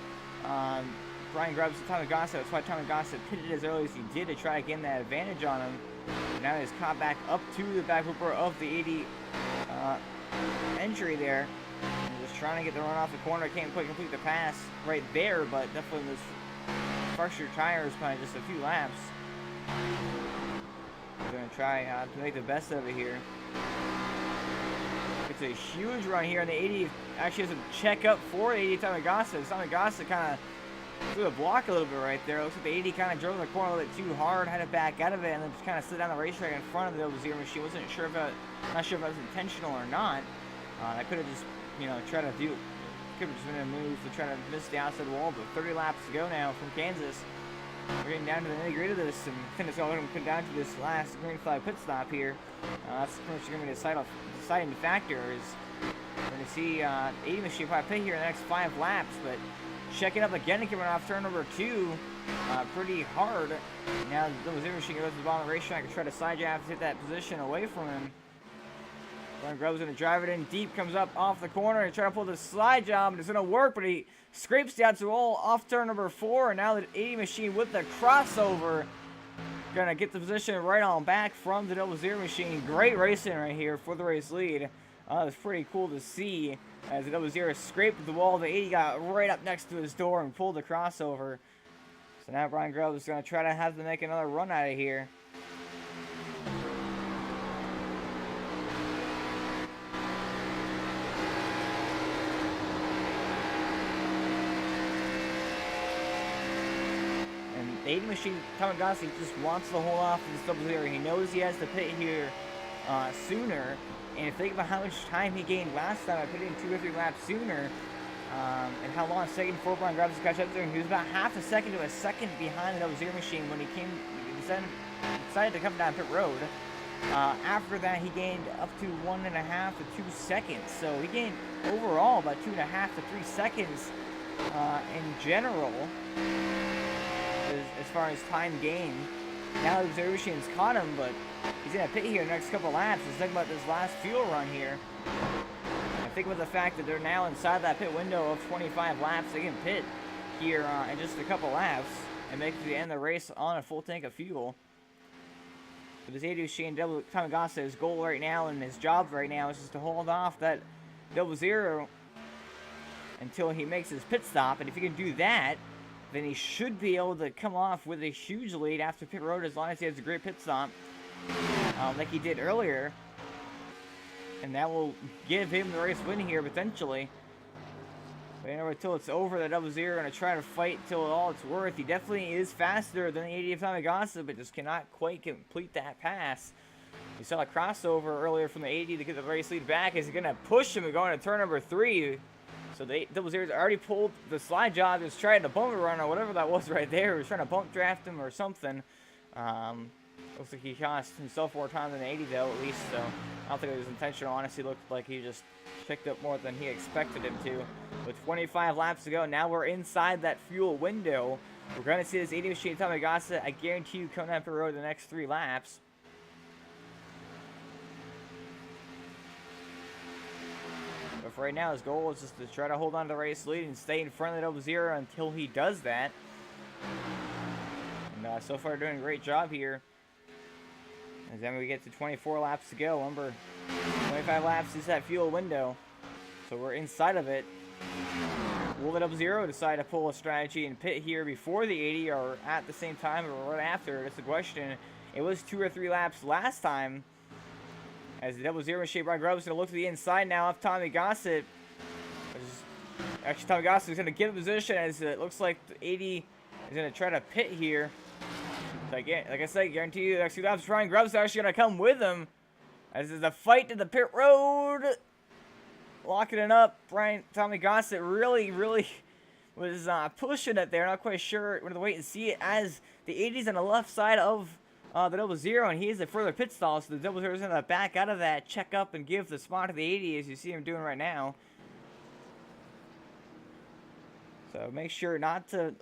Brian Grubbs and Tommy Gossett. That's why Tommy Gossett pitted as early as he did to try to gain that advantage on him. And now he's caught back up to the back whooper of the 80 entry there. Trying to get the run off the corner. Can't quite complete the pass right there, but definitely those fresher tires by just a few laps. We're going to try to make the best of it here. It's a huge run here, and the 80 actually has a check up for 80 Tommy Gossett. Tommy Gossett kind of threw the block a little bit right there. Looks like the 80 kind of drove the corner a little bit too hard, had to back out of it, and then just kind of slid down the racetrack in front of the 00 machine. Not sure if that was intentional or not. I could have just, try to do, could have just been a move to try to miss the outside wall, but 30 laps to go now from Kansas. We're getting down to the nitty-gritty of this, and I think it's all going to come down to this last green flag pit stop here. That's pretty much going to be the deciding factor. Is we're going to see 80 machine probably pit here in the next 5 laps, but checking up again and coming off turn number 2 pretty hard. Now the 00 machine goes to the bottom of the racetrack and try to side jab to hit that position away from him. Brian Grubbs going to drive it in deep, comes up off the corner and try to pull the slide job, and it's going to work, but he scrapes the outside wall off turn number 4, and now the 80 machine with the crossover going to get the position right on back from the 00 machine. Great racing right here for the race lead. It's pretty cool to see as the 00 scraped the wall. The 80 got right up next to his door and pulled the crossover. So now Brian Grubbs is going to try to have to make another run out of here. the 80 machine, Tamagotchi, just wants to hold off this double zero. He knows he has to pit here sooner. And if you think about how much time he gained last time by pitting 2 or 3 laps sooner, and how long second four Brian Grubbs to catch up to him, he was about half a second to a second behind the double zero machine when he decided to come down pit road. After that, he gained up to 1.5 to 2 seconds. So he gained overall about 2.5 to 3 seconds in general as far as time gained. Now the observer machine's caught him, but he's going to pit here the next couple laps. Let's think about this last fuel run here. I think with the fact that they're now inside that pit window of 25 laps, they can pit here in just a couple laps and make it to the end of the race on a full tank of fuel. But this 80 machine, Tamagotchi, his goal right now and his job right now is just to hold off that double zero until he makes his pit stop. And if he can do that, then he should be able to come off with a huge lead after pit road as long as he has a great pit stop like he did earlier. And that will give him the race win here potentially. But anyway, until it's over, the double zero going to try to fight till all it's worth. He definitely is faster than the 80 of Tamagotchi, but just cannot quite complete that pass. You saw a crossover earlier from the 80 to get the race lead back. Is he going to push him and go into turn number 3? So the double zero's already pulled the slide job. He was trying to bump run or whatever that was right there. He was trying to bump draft him or something. Looks like he cost himself more time than the 80 though, at least. So I don't think it was intentional. Honestly, looked like he just picked up more than he expected him to. With 25 laps to go, now we're inside that fuel window. We're going to see this 80 machine Tamagotchi, I guarantee you, coming up the road the next 3 laps. But for right now, his goal is just to try to hold on to the race lead and stay in front of the double zero until he does that. And so far, doing a great job here. And then we get to 24 laps to go. Remember, 25 laps is that fuel window. So we're inside of it. Will the double zero decide to pull a strategy and pit here before the 80 or at the same time or right after? That's the question. It was 2 or 3 laps last time. As the double zero machine, Brian Grubbs is going to look to the inside now of Tamagotchi. Actually, Tamagotchi is going to give the position as it looks like the 80 is going to try to pit here. So again, like I said, I guarantee you the next 2 laps, Brian Grubbs is actually going to come with him. As there's a fight to the pit road. Locking it up. Tamagotchi really was pushing it there. Not quite sure. We're going to wait and see it as the 80's on the left side of the double zero, and he is a further pit stall, so the double zero is going to back out of that, check up, and give the spot to the 80 as you see him doing right now. So make sure not to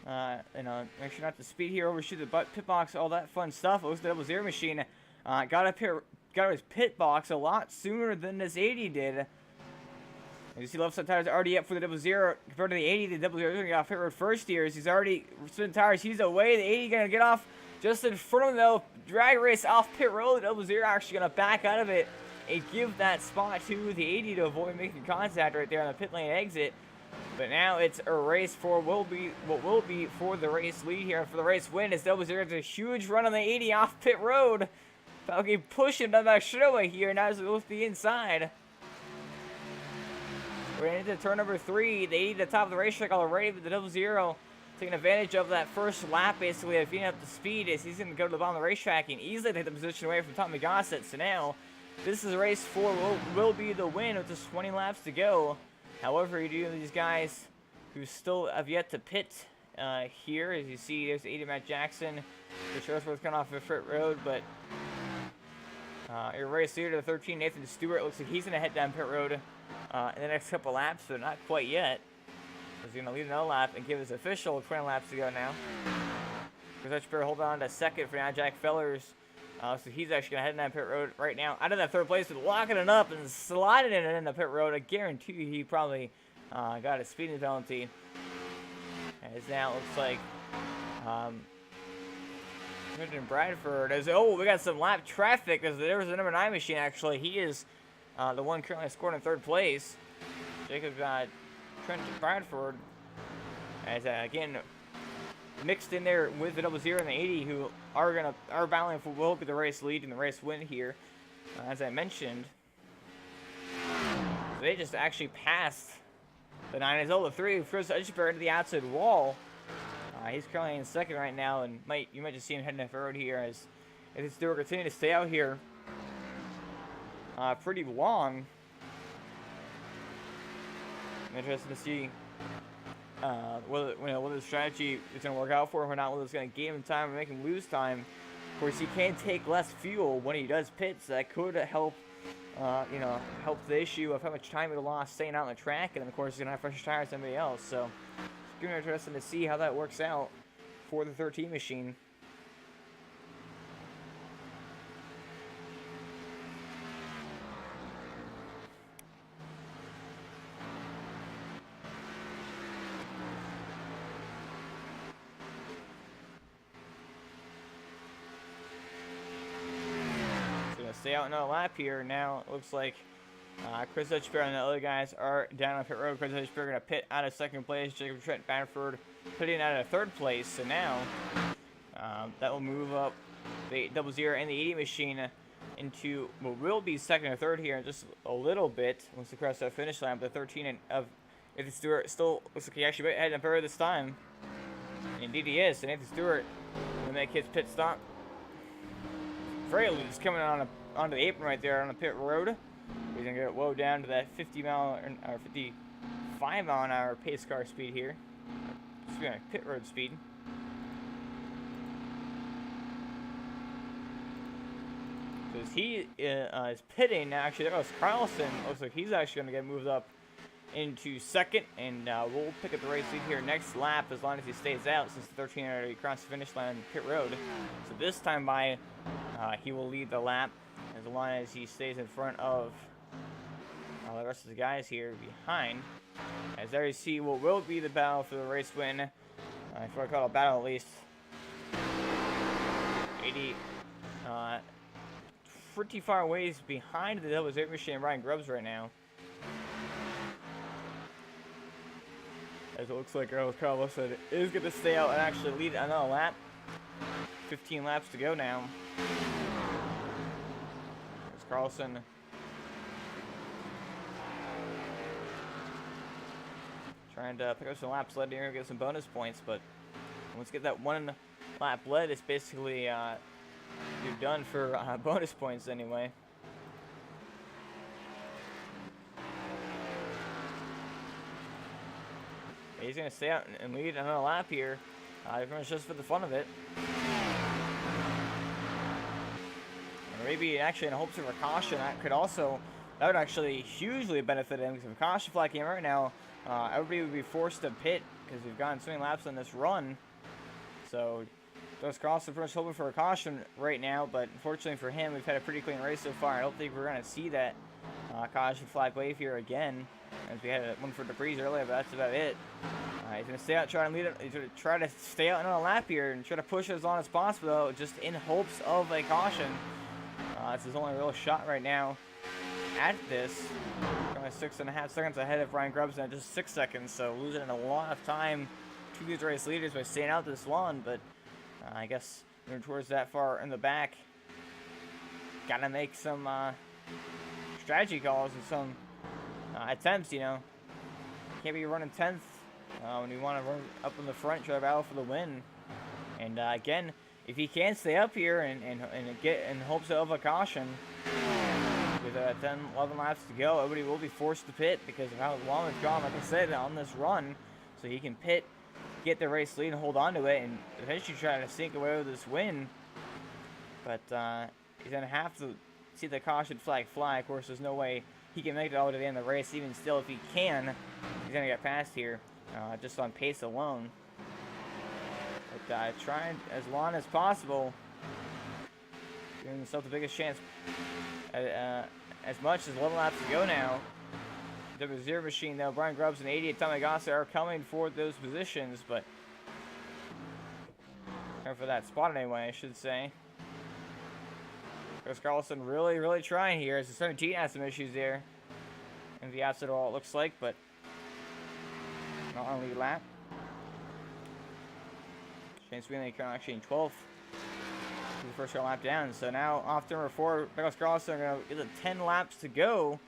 make sure not to speed here, overshoot the pit box, all that fun stuff. It was the double zero machine. Got his pit box a lot sooner than this 80 did. As you see, left side tires already up for the double zero compared to the 80. The double zero is going to get off pit road first here. He's already spinning tires. He's away. The 80 going to get off just in front of him though. Drag race off pit road. The double zero actually going to back out of it and give that spot to the 80 to avoid making contact right there on the pit lane exit. But now it's a race for what will be for the race lead here for the race win. As double zero has a huge run on the 80 off pit road. Falcon pushing down that straightaway here. Now it's going to the inside. We're into turn number 3. The 80 at the top of the racetrack already, but the double zero taking advantage of that first lap basically of being up to speed as he's going to go to the bottom of the racetrack and easily take the position away from Tamagotchi. So now this is race 4 will be the win with just 20 laps to go. However, you do have these guys who still have yet to pit here. As you see, there's 80 Matt Jackson. The Shursworth coming off of Frit Road, but your race leader to 13, Nathan Stewart, looks like he's going to head down pit road in the next couple laps, but not quite yet. He's going to lead another lap and give his official 20 laps to go now. Chris Etchberg holding on to second for now, Jack Fellers. So he's actually going to head down pit road right now. Out of that third place, with locking it up and sliding it into pit road. I guarantee you he probably got a speeding penalty. As now it looks like Bradford is, oh, we got some lap traffic because there was a number 9 machine actually. He is the one currently scored in third place. Jacob got Trent Bradford as again mixed in there with the double zero and the 80 who are battling for will be the race lead and the race win here. As I mentioned, so they just actually passed the 9 as well. The 3 Chris Etchberg into the outside wall. He's currently in second right now, and you might just see him heading off the road here as Stewart continue to stay out here pretty long. I'm interested to see whether the strategy is going to work out for him or not, whether it's going to gain him time or make him lose time. Of course, he can take less fuel when he does pits. That could help, help the issue of how much time he lost staying out on the track, and then of course he's going to have fresher tires than anybody else. So it's going to be interesting to see how that works out for the 13 machine. Stay out another lap here. Now it looks like Chris Hutchberg and the other guys are down on pit road. Chris Hutchberg going to pit out of second place. Jacob Trent Banford pitting out of third place. So now that will move up the 00 and the 80 machine into what will be second or third here in just a little bit once they cross that finish line. But the 13 of Nathan Stewart still looks like he actually might head up better this time. Indeed he is. So Nathan Stewart will make his pit stop. Very loose coming onto the apron right there on the pit road. He's gonna get low down to that 55 mile an hour pace car speed here. Excuse me, pit road speed. So as he is pitting, actually there goes Carlson. Looks like he's actually gonna get moved up into second, and we'll pick up the race lead here next lap as long as he stays out, since the 13 already crossed the finish line on pit road. So this time by, he will lead the lap as long as he stays in front of the rest of the guys here behind. As there you see what will be the battle for the race win, if I call it a battle at least. 80, pretty far ways behind the Devil's 8 machine, Ryan Grubbs right now. As it looks like Carlos said, is going to stay out and actually lead another lap. 15 laps to go now. There's Carlson. Trying to pick up some laps led here and get some bonus points, but once you get that one lap led, it's basically you're done for bonus points anyway. He's going to stay out and lead another lap here. Pretty much just for the fun of it. Or maybe actually in hopes of a caution, that would actually hugely benefit him, because if a caution flag came right now, everybody would be forced to pit because we've gotten so many laps on this run. So those Carlson pretty much hoping for a caution right now, but unfortunately for him, we've had a pretty clean race so far. I don't think we're going to see that caution flag wave here again, as we had one for debris earlier, but that's about it. He's going to stay out, try and lead it. He's going to try to stay out on a lap here and try to push as long as possible, though, just in hopes of a caution. It's his only real shot right now at this. Only 6.5 seconds ahead of Ryan Grubbs at just 6 seconds, so losing a lot of time to these race leaders by staying out this long, but I guess when we're towards that far in the back, gotta make some strategy calls and some attempts, you know. Can't be running 10th when you want to run up in the front, try to battle for the win. And again, if he can stay up here and get in hopes of a caution, with 10, 11 laps to go, everybody will be forced to pit because of how long it's gone, like I said, on this run. So he can pit, get the race lead, and hold on to it, and eventually try to sneak away with this win. But he's going to have to see the caution flag fly. Of course, there's no way he can make it all the way to the end of the race. Even still, if he can, he's going to get past here just on pace alone. But trying as long as possible, giving himself the biggest chance. As much as 11 laps to go now. W0 machine, though, Brian Grubbs and 80 Tommy Gossa are coming for those positions, but or for that spot anyway, I should say. Chris Carlson really trying here, as the 17 has some issues there in the outside all it looks like, but not on lead lap. Shane Sweeney actually in 12th. The first lap down, so now off to number 4, Chris Carlson are going to get 10 laps to go.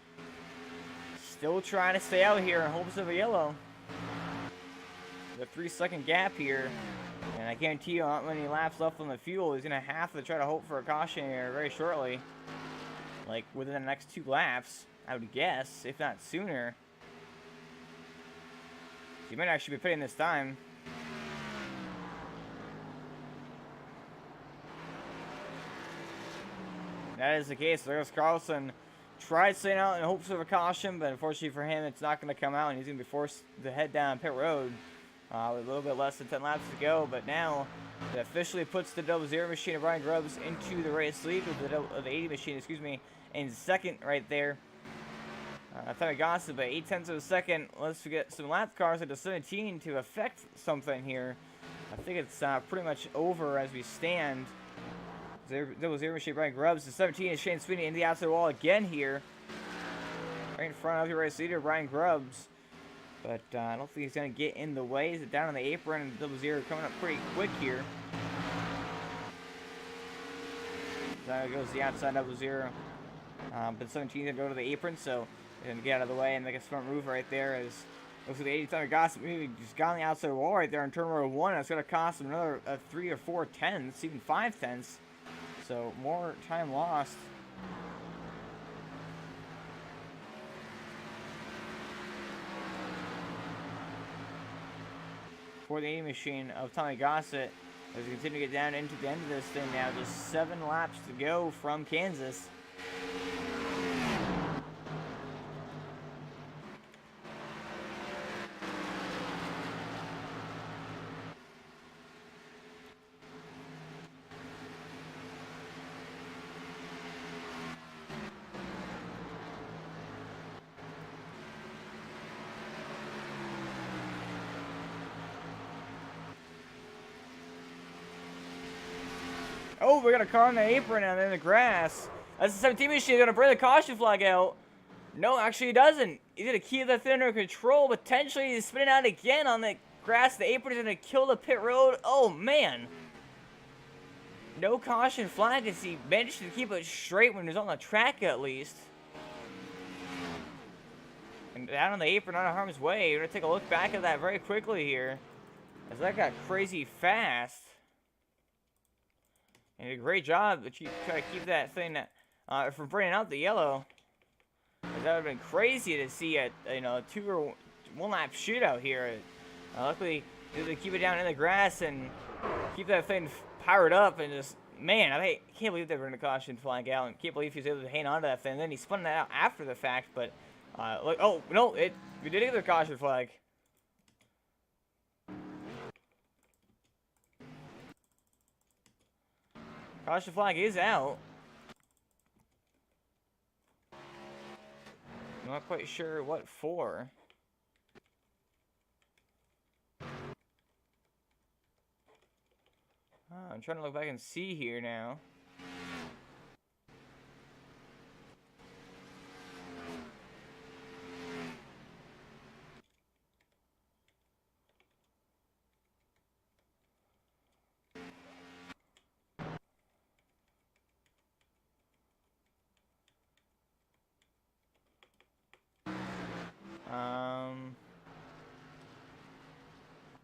Still trying to stay out here in hopes of a yellow. the 3-second gap here. And I guarantee you, not many laps left on the fuel. He's going to have to try to hope for a caution here very shortly. Like, within the next 2 laps, I would guess, if not sooner. He might actually be pitting this time. That is the case. There's Carlson. Tried staying out in hopes of a caution, but unfortunately for him, it's not going to come out, and he's going to be forced to head down pit road with a little bit less than 10 laps to go. But now, it officially puts the 00 machine of Brian Grubbs into the race lead with the 80 machine, in second right there. Tommy Gossett, but 0.8 of a second. Let's get some lap cars into 17 to affect something here. I think it's pretty much over as we stand. 00 machine Brian Grubbs. The 17 is Shane Sweeney in the outside wall again here. Right in front of your race leader, Brian Grubbs. But I don't think he's going to get in the way. He's down on the apron, and 00 coming up pretty quick here. So goes the outside 00. But 17 is going to go to the apron, so he's going to get out of the way and make a smart move right there. As looks like the 80 Tommy Gossett maybe just got on the outside wall right there in turn number 1. It's going to cost him another 3 or 4 tenths, even 5 tenths. So more time lost. For the 80 machine of Tommy Gossett as we continue to get down into the end of this thing now. Just 7 laps to go from Kansas. Oh, we got a car on the apron and in the grass. That's the 17 machine going to bring the caution flag out. No, actually he doesn't. He's going to keep that thing under control. Potentially he's spinning out again on the grass. The apron is going to kill the pit road. Oh, man. No caution flag as he managed to keep it straight when he was on the track at least. And down on the apron, out of harm's way. We're going to take a look back at that very quickly here. As that got crazy fast. And a great job that you try to keep that thing from bringing out the yellow. That would have been crazy to see a 2 or 1 lap shootout here. Luckily, they keep it down in the grass and keep that thing powered up and just, man, I can't believe they were in the caution flag out and can't believe he was able to hang on to that thing. And then he spun that out after the fact, but look, oh no, we did get the caution flag. Caution flag is out. I'm not quite sure what for. I'm trying to look back and see here now.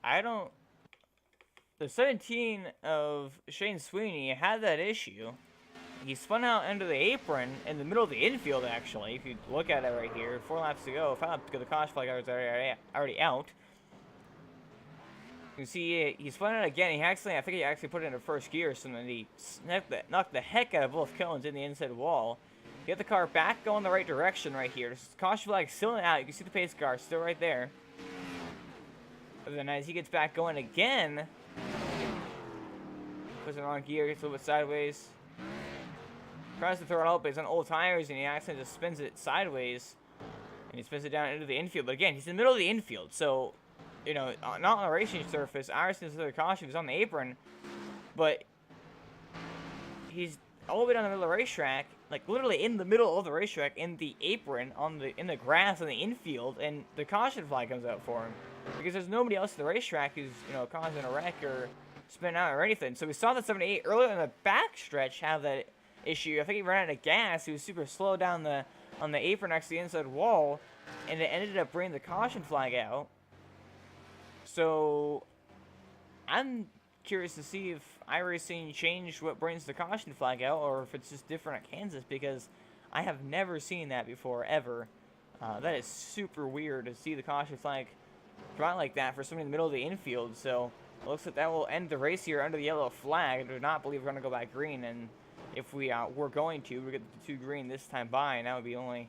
I don't... The 17 of Shane Sweeney had that issue. He spun out into the apron in the middle of the infield, actually. If you look at it right here, 4 laps to go. 5 laps to go, the caution flag was already out. You can see he spun out again. I think he actually put it into first gear, so then he knocked the heck out of both cones in the inside wall. Get the car back going the right direction right here. This caution flag still out. You can see the pace car still right there. But then as he gets back going again, puts it on gear, gets a little bit sideways. Tries to throw it out, but he's on old tires, and he accidentally just spins it sideways. And he spins it down into the infield. But again, he's in the middle of the infield, so, you know, not on the racing surface. Iverson's the caution, he's on the apron. But he's all the way down the middle of the racetrack, like literally in the middle of the racetrack, in the apron, in the grass on the infield, and the caution flag comes out for him. Because there's nobody else at the racetrack who's, you know, causing a wreck or spinning out or anything. So we saw the 78 earlier in the back stretch have that issue. I think he ran out of gas. He was super slow down on the apron next to the inside wall, and it ended up bringing the caution flag out. So I'm curious to see if iRacing changed what brings the caution flag out, or if it's just different at Kansas, because I have never seen that before, ever. That is super weird to see the caution flag come out like that for somebody in the middle of the infield. So it looks like that will end the race here under the yellow flag. I do not believe we're going to go back green, and if we were going to, we get the 2 green this time by, and that would be the only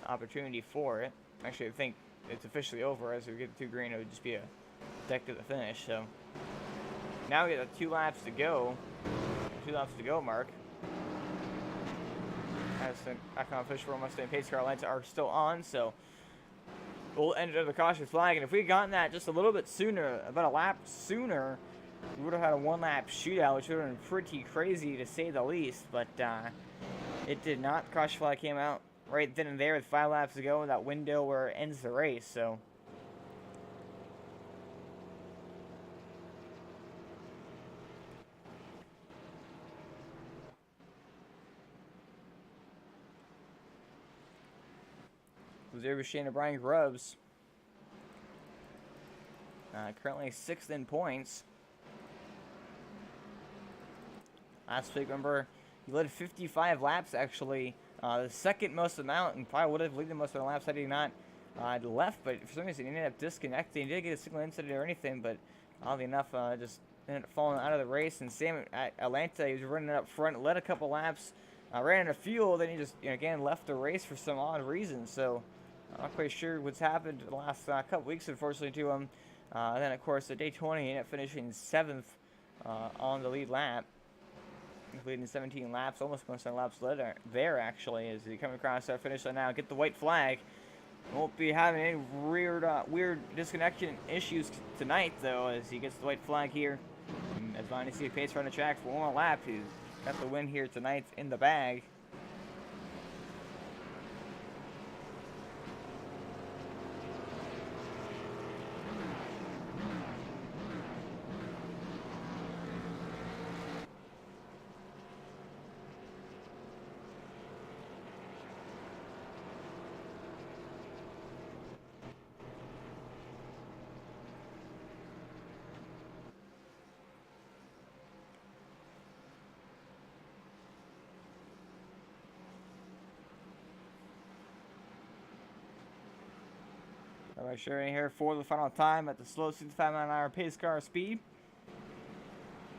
opportunity for it. Actually, I think it's officially over. As we get the 2 green, it would just be a deck to the finish. So now we got 2 laps to go. 2 laps to go, Mark. As the icon fish for Mustang pace car lights are still on, so we'll end it under the caution flag. And if we had gotten that just a little bit sooner, about a lap sooner, we would have had a 1-lap shootout, which would have been pretty crazy to say the least. But it did not. The caution flag came out right then and there with 5 laps to go in that window where it ends the race. So Xavier Shane and Brian Grubbs. Currently 6th in points. Last week, remember, he led 55 laps, actually. The second most amount, and probably would have led the most amount of laps had he not left. But for some reason, he ended up disconnecting. He didn't get a single incident or anything, but oddly enough, just ended up falling out of the race. And Sam at Atlanta, he was running up front, led a couple laps, ran out of fuel, then he just, again, left the race for some odd reason. So I'm not quite sure what's happened the last couple weeks, unfortunately, to him. Then, of course, at day 20, he ended up finishing 7th on the lead lap, completing 17 laps, almost 27 laps later there, actually, as he comes across our finish line now. Get the white flag. Won't be having any weird disconnection issues tonight, though, as he gets the white flag here. And as long as he pace around the track for 1 more lap, he's got the win here tonight in the bag. Alright, sure here for the final time at the slow 65-mile-an-hour pace car speed.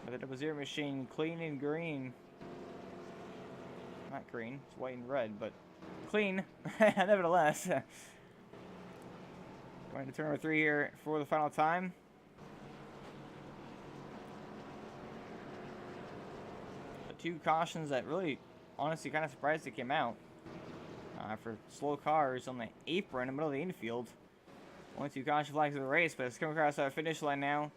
With the Zero machine clean and green. Not green, it's white and red, but clean, nevertheless. Going to turn number 3 here for the final time. The 2 cautions that really, honestly, kind of surprised they came out. For slow cars on the apron in the middle of the infield. Only 2 caution flags of the race, but it's coming across our finish line now.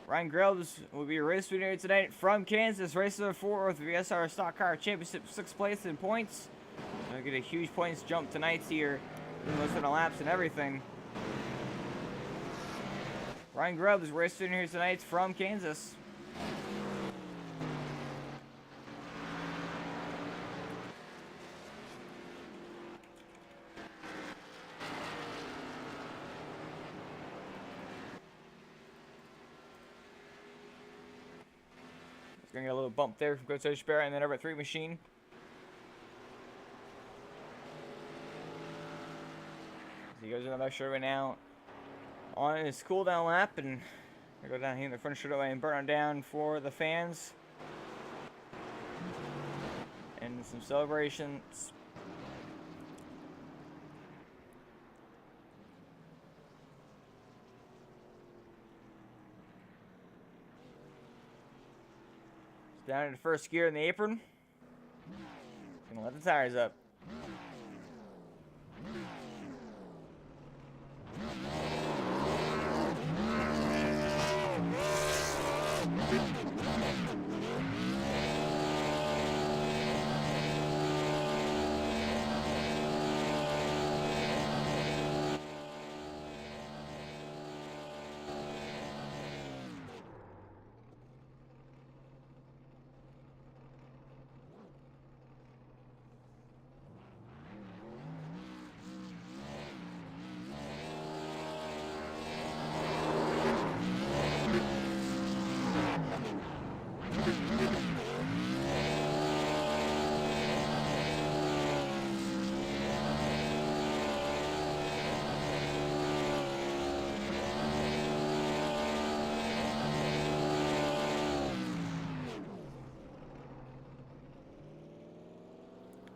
Ryan Grubbs will be your race winner tonight from Kansas. Race number 4 with the VSR Stock Car Championship, 6th place in points. Gonna get a huge points jump tonight here. Most of the laps and everything. Ryan Grubbs, race winner here tonight from Kansas. Gonna get a little bump there from Coach Barrett, and then over at 3 machine. So he goes in the back straightaway now on his cool down lap, and we go down here in the front straightaway and burn down for the fans and some celebrations. Down into first gear in the apron. Gonna let the tires up.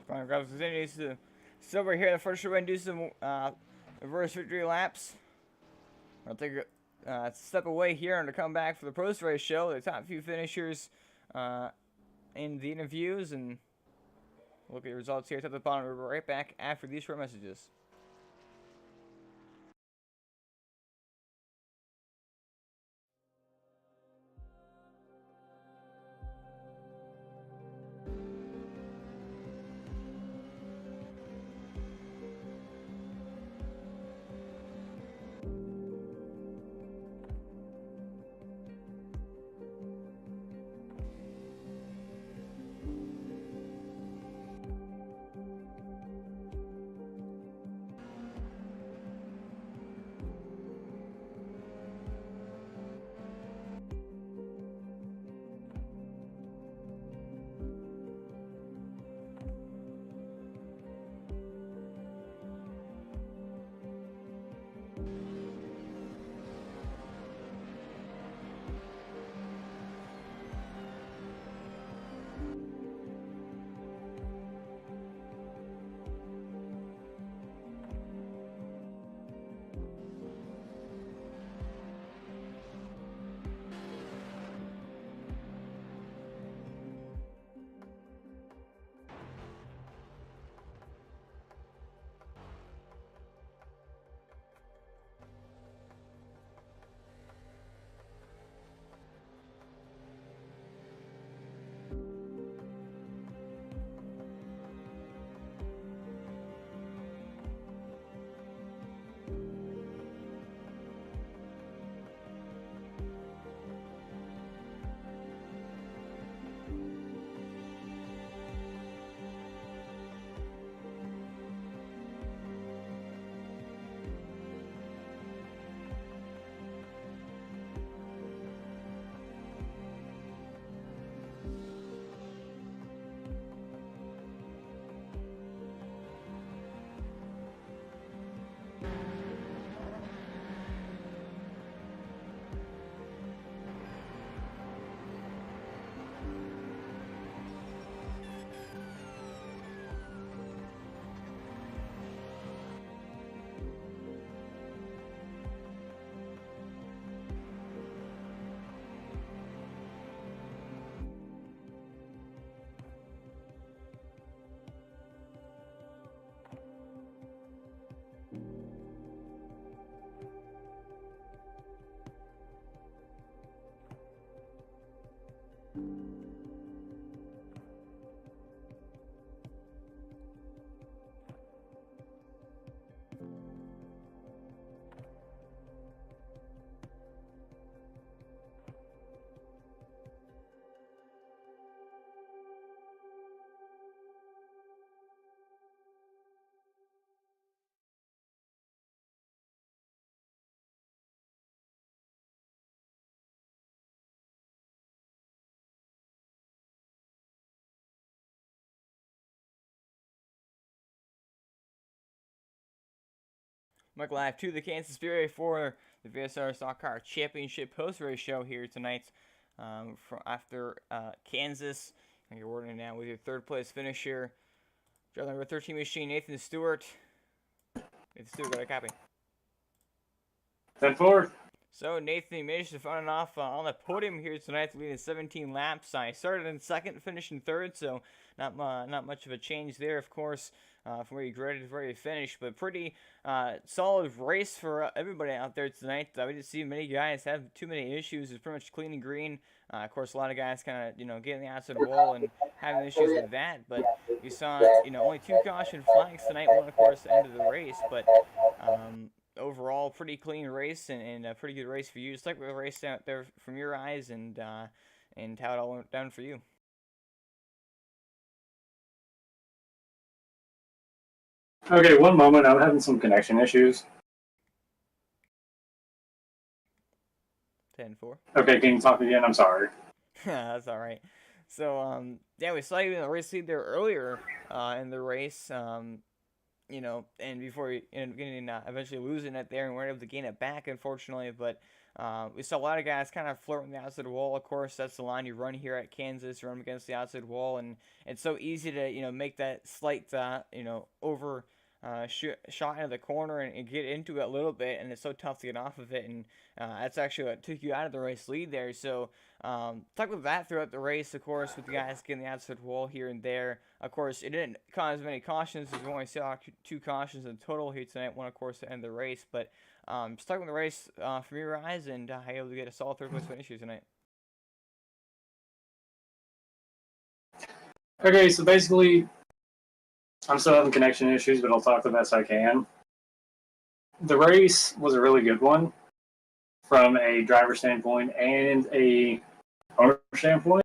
Grabs continues to still right here in the first row and do some reverse victory laps. I'll take a step away here and to come back for the post-race show. The top few finishers in the interviews and look at the results here. At the bottom, we'll be right back after these short messages. Welcome live to the Kansas Speedway for the VASR Stock Car Championship post-race show here tonight. After Kansas, and you're ordering now with your third place finisher, driver number 13 machine Nathan Stewart. Nathan Stewart, got a copy. 10-4. So Nathan managed to find off on the podium here tonight, leading 17 laps. I started in second, finished in third, so not much of a change there, of course, from where you graded to where you finished. But pretty solid race for everybody out there tonight. We didn't see many guys have too many issues. It's pretty much clean and green. Of course, a lot of guys kind of getting the outside wall and having issues with that. But you saw only 2 caution flags tonight. One, of course, the end of the race, but. Overall, pretty clean race and a pretty good race for you. Just like the race out there from your eyes and how it all went down for you. Okay, one moment. I'm having some connection issues. 10-4. Okay, can you talk again? I'm sorry. That's all right. So, yeah, we saw you in the race lead there earlier in the race. And before you ended up eventually losing it there and weren't able to gain it back, unfortunately. But We saw a lot of guys kind of flirting the outside wall. Of course, that's the line you run here at Kansas. You run against the outside wall, and it's so easy to make that slight over shot into the corner and get into it a little bit, and it's so tough to get off of it. And that's actually what took you out of the race lead there. So talk about that throughout the race, of course, with the guys getting the outside wall here and there. Of course, it didn't cause many cautions. We only saw 2 cautions in total here tonight. One, of course, to end the race. But just talking about the race from your eyes and how you able to get a solid third place finish here tonight. Okay, so basically, I'm still having connection issues, but I'll talk the best I can. The race was a really good one from a driver standpoint and a owner standpoint.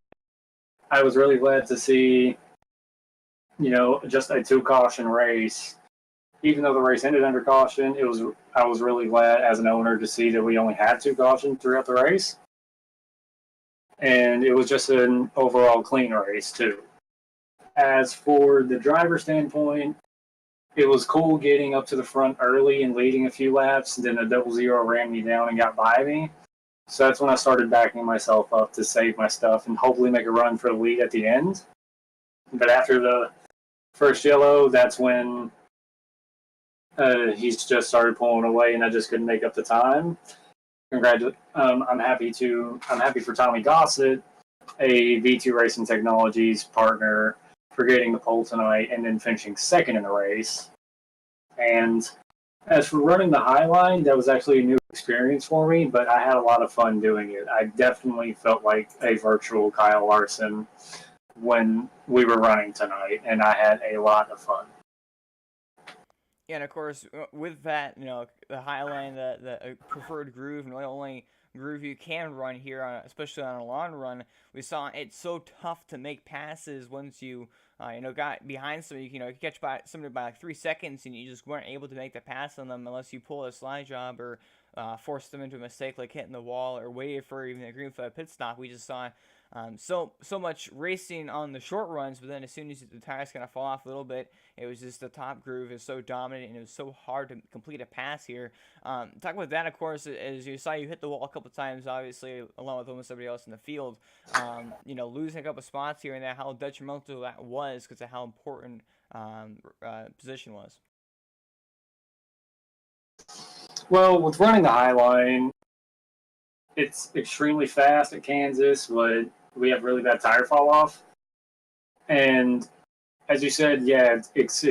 I was really glad to see, just a 2 caution race. Even though the race ended under caution, I was really glad as an owner to see that we only had 2 cautions throughout the race. And it was just an overall clean race too. As for the driver standpoint, it was cool getting up to the front early and leading a few laps, and then a 00 ran me down and got by me. So that's when I started backing myself up to save my stuff and hopefully make a run for the lead at the end. But after the first yellow, that's when he's just started pulling away, and I just couldn't make up the time. I'm happy for Tommy Gossett, a V2 Racing Technologies partner, for getting the pole tonight and then finishing second in the race. And as for running the high line, that was actually a new experience for me, but I had a lot of fun doing it. I definitely felt like a virtual Kyle Larson when we were running tonight, and I had a lot of fun. Yeah, and of course, with that, the high line, the preferred groove, and the only groove you can run here, especially on a long run, we saw it's so tough to make passes once you, got behind somebody. You catch somebody by like 3 seconds, and you just weren't able to make the pass on them unless you pull a slide job or force them into a mistake like hitting the wall or waiting for even a green flag pit stop. We just saw so much racing on the short runs, but then as soon as the tires kind of fall off a little bit, it was just the top groove is so dominant, and it was so hard to complete a pass here. Talk about that, of course, as you saw, you hit the wall a couple times, obviously, along with almost everybody else in the field. Losing a couple spots here and there, how detrimental that was because of how important position was. Well, with running the high line, it's extremely fast at Kansas, but we have really bad tire fall off. And as you said, yeah, it's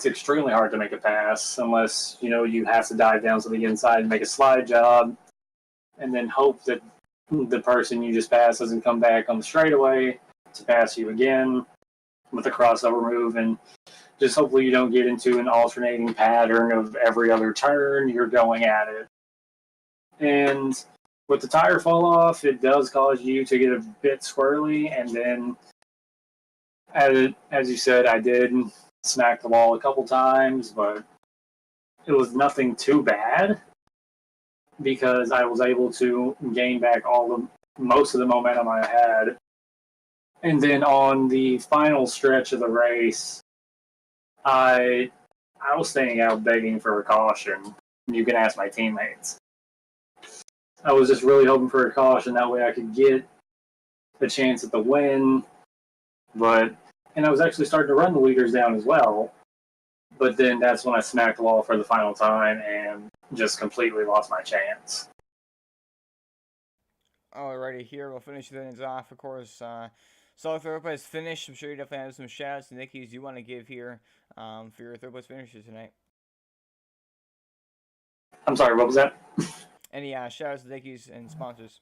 extremely hard to make a pass unless, you have to dive down to the inside and make a slide job and then hope that the person you just passed doesn't come back on the straightaway to pass you again with a crossover move, and just hopefully you don't get into an alternating pattern of every other turn you're going at it. And with the tire fall off, it does cause you to get a bit squirrely, and then as you said, I did smack the wall a couple times, but it was nothing too bad because I was able to gain back most of the momentum I had. And then on the final stretch of the race, I was staying out begging for a caution. You can ask my teammates. I was just really hoping for a caution, that way I could get a chance at the win. And I was actually starting to run the leaders down as well. But then that's when I smacked the wall for the final time and just completely lost my chance. Alrighty, here we'll finish things off, of course. So third place finish, I'm sure you definitely have some shout-outs and Nickies you want to give here for your third place finishes tonight. I'm sorry, what was that? Any shout-outs to Nickies and sponsors?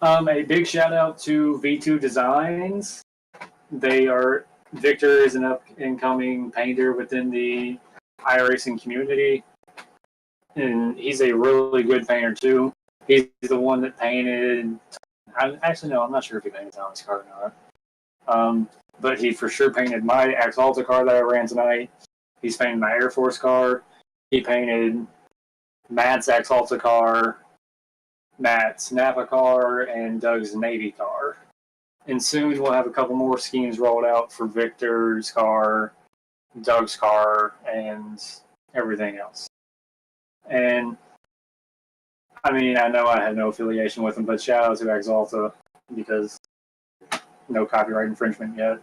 A big shout-out to V2 Designs. Victor is an up-and-coming painter within the iRacing community, and he's a really good painter too. He's the one that painted. I'm not sure if he painted Thomas' car or not. But he for sure painted my Axalta car that I ran tonight. He's painted my Air Force car. He painted Matt's Axalta car, Matt's Napa car, and Doug's Navy car. And soon we'll have a couple more schemes rolled out for Victor's car, Doug's car, and everything else. And I mean, I know I had no affiliation with them, but shout out to Exalta because no copyright infringement yet.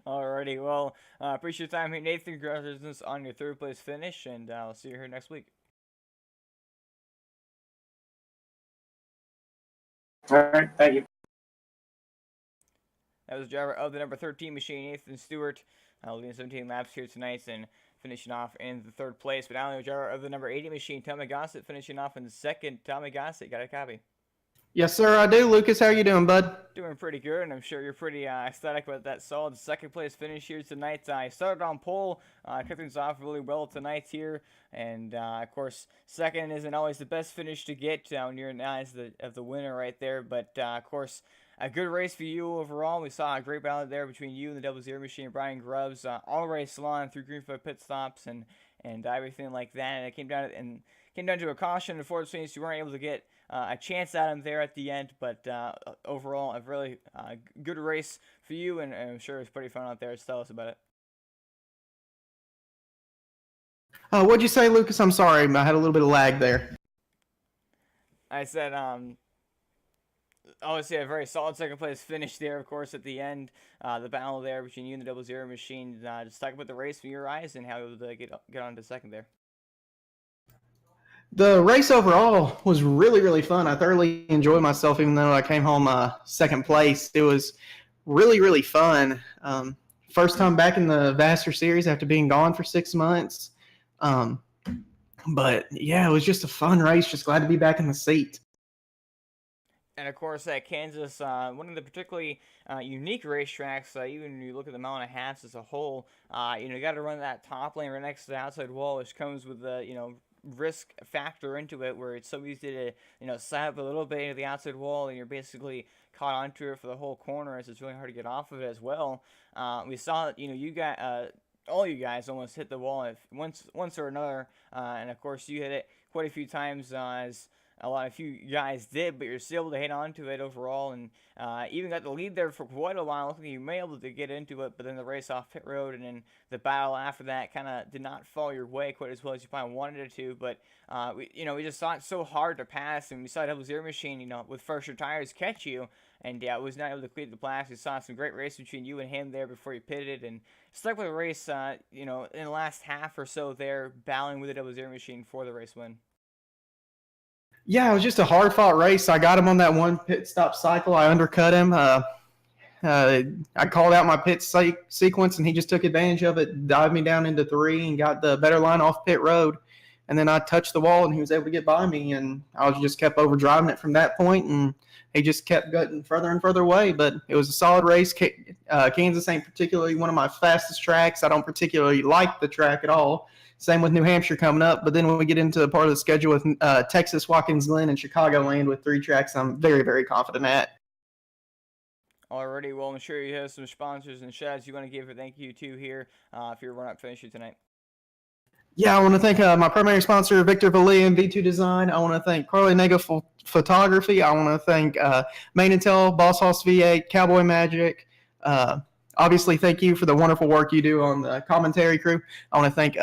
Alrighty, well, appreciate your time here, Nathan. Congratulations on your third place finish, and I'll see you here next week. All right, thank you. That was the driver of the number 13 machine, Nathan Stewart, leading 17 laps here tonight and finishing off in the third place. But now the driver of the number 80 machine, Tommy Gossett, finishing off in the second. Tommy Gossett, got a copy. Yes, sir, I do. Lucas, how you doing, bud? Doing pretty good, and I'm sure you're pretty ecstatic about that solid second place finish here tonight. I started on pole, kicked things off really well tonight here, and of course, second isn't always the best finish to get when you're in the eyes of the winner right there, but of course, a good race for you overall. We saw a great battle there between you and the Double Zero Machine, Brian Grubbs, all race long through Greenfield pit stops and everything like that, and it came down to a caution. Unfortunately, so you weren't able to get a chance at him there at the end, but overall, a really good race for you, and I'm sure it was pretty fun out there. So tell us about it. What'd you say, Lucas? I'm sorry, I had a little bit of lag there. I said, obviously a very solid second place finish there, of course, at the end. The battle there between you and the Double Zero Machine. Just talk about the race from your eyes and how to get on to second there. The race overall was really, really fun. I thoroughly enjoyed myself, even though I came home second place. It was really, really fun. First time back in the VASR series after being gone for 6 months. But yeah, it was just a fun race. Just glad to be back in the seat. And of course, at Kansas, one of the particularly unique racetracks, even when you look at the mile and a half as a whole, you got to run that top lane right next to the outside wall, which comes with the risk factor into it, where it's so easy to slap a little bit into the outside wall, and you're basically caught onto it for the whole corner, as it's really hard to get off of it as well. We saw you got all you guys almost hit the wall once or another, and of course you hit it quite a few times as a few guys did, but you're still able to hang on to it overall, and even got the lead there for quite a while. Looking like you may be able to get into it, but then the race off pit road and then the battle after that kind of did not fall your way quite as well as you probably wanted it to. But we just saw it so hard to pass, and we saw Double Zero Machine, with fresher tires catch you, and was not able to clear the blast. We saw some great race between you and him there before he pitted, and stuck with the race, in the last half or so there, battling with the Double Zero Machine for the race win. Yeah, it was just a hard-fought race. I got him on that one pit stop cycle. I undercut him. I called out my pit sequence, and he just took advantage of it, dived me down into 3, and got the better line off pit road. And then I touched the wall, and he was able to get by me, and I just kept overdriving it from that point, and he just kept getting further and further away. But it was a solid race. Kansas ain't particularly one of my fastest tracks. I don't particularly like the track at all. Same with New Hampshire coming up. But then when we get into the part of the schedule with Texas, Watkins Glen, and Chicagoland with 3 tracks, I'm very, very confident at. Alrighty, well, I'm sure you have some sponsors and shout-outs you want to give a thank you to here for your run-up finisher tonight. Yeah, I want to thank my primary sponsor, Victor Vallian, V2 Design. I want to thank Carly Nagel Photography. I want to thank Main and Tell, Boss Hoss V8, Cowboy Magic. Obviously, thank you for the wonderful work you do on the commentary crew. I want to thank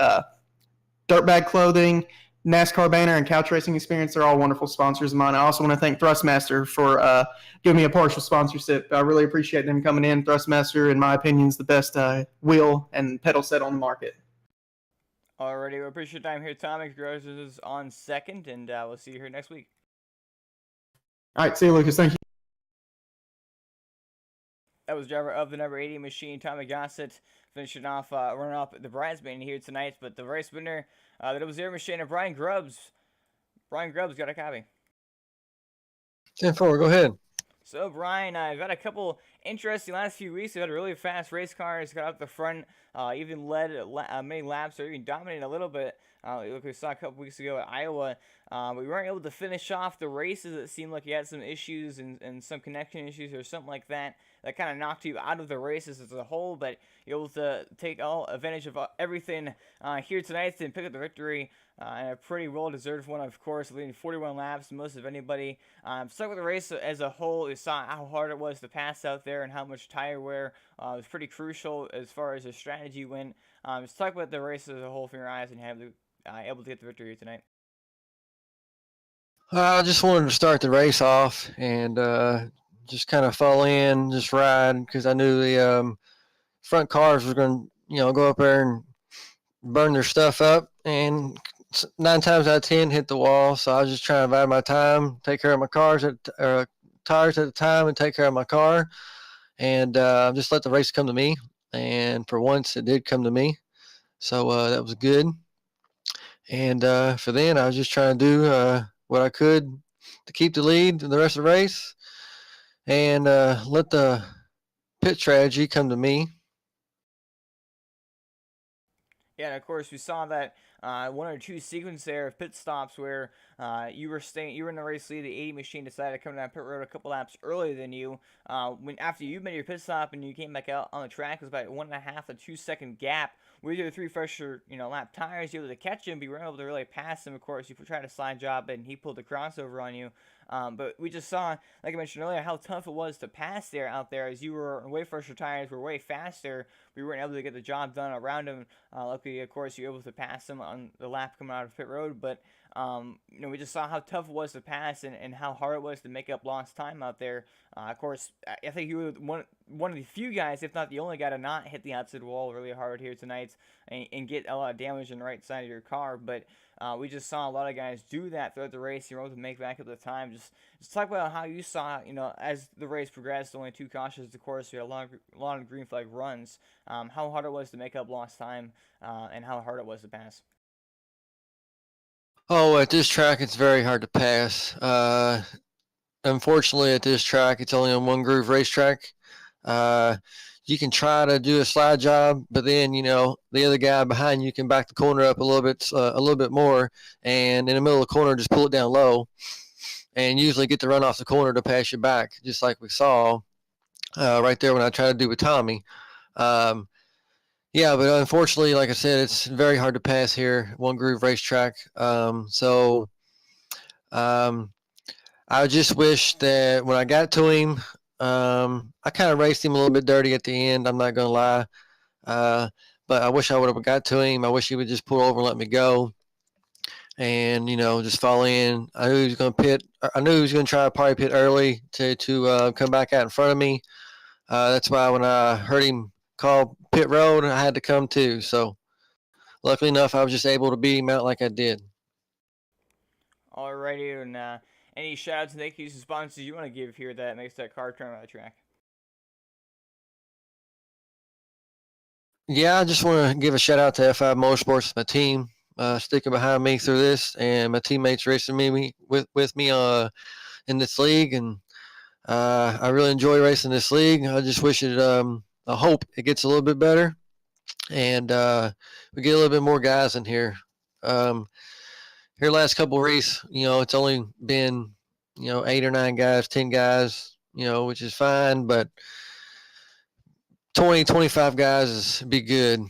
Dirtbag Clothing, NASCAR Banner, and Couch Racing Experience. They're all wonderful sponsors of mine. I also want to thank Thrustmaster for giving me a partial sponsorship. I really appreciate them coming in. Thrustmaster, in my opinion, is the best wheel and pedal set on the market. Alrighty, we appreciate your time here, Tommy. Congratulations on second, and we'll see you here next week. All right, see you, Lucas. Thank you. That was driver of the number 80 machine, Tommy Gossett, finishing off, running off the bridesmaid here tonight. But the race winner, the Double Zero Machine, of Brian Grubbs. Brian Grubbs got a copy. 10-4, go ahead. So, Brian, I've had a couple interesting last few weeks. We've had really fast race cars, got up the front, even led many laps, or even dominated a little bit. Like we saw a couple weeks ago at Iowa. We weren't able to finish off the races. It seemed like you had some issues and some connection issues or something like that kind of knocked you out of the races as a whole. But you're able to take all advantage of everything here tonight and pick up the victory. And a pretty well-deserved one, of course, leading 41 laps, most of anybody. Stuck with the race as a whole. You saw how hard it was to pass out there and how much tire wear was pretty crucial as far as the strategy went. Stuck with the race as a whole from your eyes and have able to get the victory tonight. I just wanted to start the race off and just kind of fall in, just ride, because I knew the front cars was going to, go up there and burn their stuff up, and 9 times out of 10 hit the wall. So I was just trying to bide my time, take care of my tires at the time, and take care of my car, and just let the race come to me. And for once, it did come to me, so that was good. And for then, I was just trying to do what I could to keep the lead in the rest of the race, and let the pit strategy come to me. Yeah, and of course we saw that one or two sequence there of pit stops where you were in the race lead. The 80 machine decided to come down pit road a couple laps earlier than you. When after you made your pit stop and you came back out on the track, it was about 1.5 to 2 second gap. With your three fresher, lap tires, you were able to catch him, but you weren't able to really pass him. Of course, you tried a slide job and he pulled the crossover on you. But we just saw, like I mentioned earlier, how tough it was to pass out there as you were on way fresher tires, were way faster. We weren't able to get the job done around him. Luckily, of course, you were able to pass him on the lap coming out of pit road. But we just saw how tough it was to pass and how hard it was to make up lost time out there. Of course, I think you were one of the few guys, if not the only guy, to not hit the outside wall really hard here tonight and get a lot of damage on the right side of your car. But we just saw a lot of guys do that throughout the race. You were able to make back up the time. Just talk about how you saw, as the race progressed, only two cautions, of course, we had a lot of green flag runs. How hard it was to make up lost time and how hard it was to pass. Oh, at this track, it's very hard to pass. Unfortunately, at this track, it's only on one groove racetrack. Uh, you can try to do a slide job, but then the other guy behind you can back the corner up a little bit more, and in the middle of the corner, just pull it down low, and usually get the run off the corner to pass you back, just like we saw right there when I tried to do with Tommy. Um, yeah, but unfortunately, like I said, it's very hard to pass here, one groove racetrack. Um, I just wish that when I got to him, I kind of raced him a little bit dirty at the end. I'm not going to lie. Uh, but I wish I would have got to him. I wish he would just pull over and let me go and, just fall in. I knew he was going to pit. I knew he was going to try to probably pit early to come back out in front of me. That's why when I heard him call pit road, I had to come too. So luckily enough, I was just able to beat him out like I did. Alrighty, and any shout outs and thank yous and sponsors you want to give here that makes that car turn on the track? Yeah, I just want to give a shout out to F5 Motorsports, my team, sticking behind me through this, and my teammates racing with me in this league. And I really enjoy racing this league. I just wish it. I hope it gets a little bit better, and we get a little bit more guys in here. Here last couple of races, it's only been 8 or 9 guys, 10 guys, which is fine, but 20, 25 guys is be good.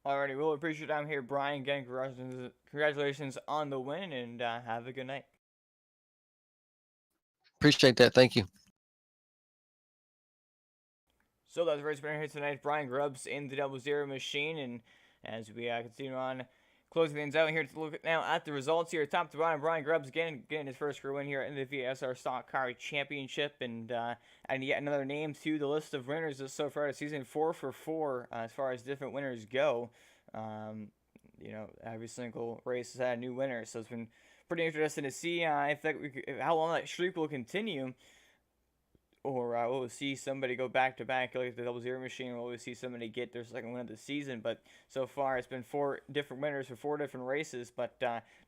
Alrighty, we'll appreciate your time here, Brian. Again, congratulations on the win, and have a good night. Appreciate that. Thank you. So that's the race winner here tonight, Brian Grubbs in the 00 machine, and as we continue on closing things out here to look now at the results here, top to bottom, Brian Grubbs again getting his first career win here in the VASR Stock Car Championship, and yet another name to the list of winners so far this season, 4 for 4 as far as different winners go. Every single race has had a new winner, so it's been pretty interesting to see how long that streak will continue. Or we'll see somebody go back to back like the 00 machine, or we'll see somebody get their second win of the season. But so far, it's been 4 different winners for 4 different races. But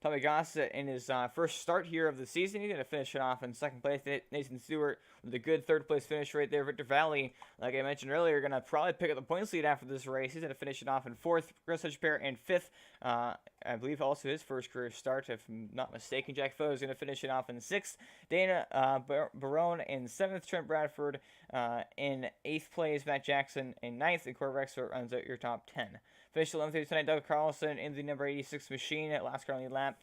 Tommy Gossett in his first start here of the season, he's going to finish it off in second place. Nathan Stewart with a good third place finish right there. Victor Valley, like I mentioned earlier, going to probably pick up the points lead after this race. He's going to finish it off in 4th. Chris Pair in 5th. I believe also his first career start, if I'm not mistaken. Jack Foe is going to finish it off in 6th. Dana Barone in 7th. Trent Bradford in 8th place. Matt Jackson in 9th. And Corey Rexler runs out your top 10. Finished 11th tonight. Doug Carlson in the number 86 machine at last car on the lap.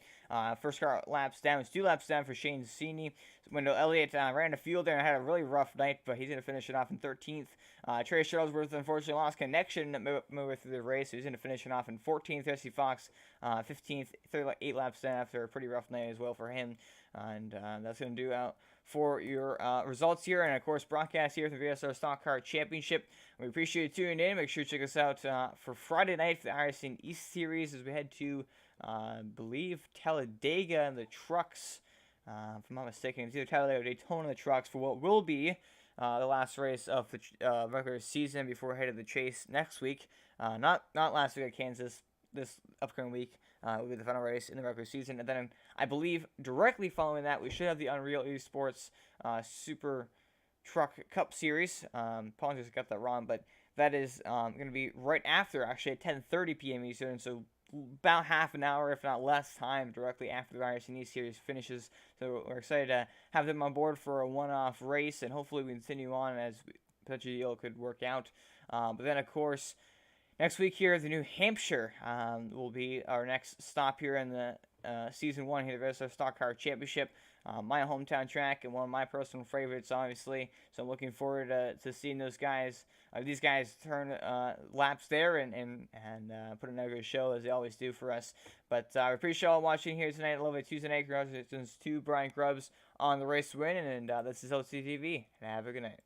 First car laps down. It's 2 laps down for Shane Cini. Wendell Elliott ran a field there and had a really rough night, but he's going to finish it off in 13th. Trey Shuttlesworth unfortunately lost connection midway through the race, so he's going to finish it off in 14th. Jesse Fox 15th, 8 laps down after a pretty rough night as well for him. And that's going to do out for your results here, and of course broadcast here at the VSR Stock Car Championship. We appreciate you tuning in. Make sure you check us out for Friday night for the iRacing East Series as we head to, I believe, Talladega and the trucks. If I'm not mistaken, it's either Talladega or Daytona the trucks for what will be the last race of the regular season before we head to the chase next week. Not last week at Kansas. This upcoming week will be the final race in the regular season, and then I believe directly following that we should have the Unreal Esports Super Truck Cup Series. Apologies, I got that wrong, but that is going to be right after, actually at 10:30 p.m. Eastern, so about half an hour, if not less time, directly after the iRacing Series finishes. So we're excited to have them on board for a one-off race, and hopefully we continue on as such a deal could work out. But then, of course, next week here, the New Hampshire will be our next stop here in the Season 1 here at the VSR Stock Car Championship. My hometown track and one of my personal favorites, obviously. So I'm looking forward to seeing these guys turn laps there and put another good show as they always do for us. But I appreciate y'all watching here tonight. I love it. Tuesday night. Congratulations to Brian Grubbs on the race win. And this is OCTV. And have a good night.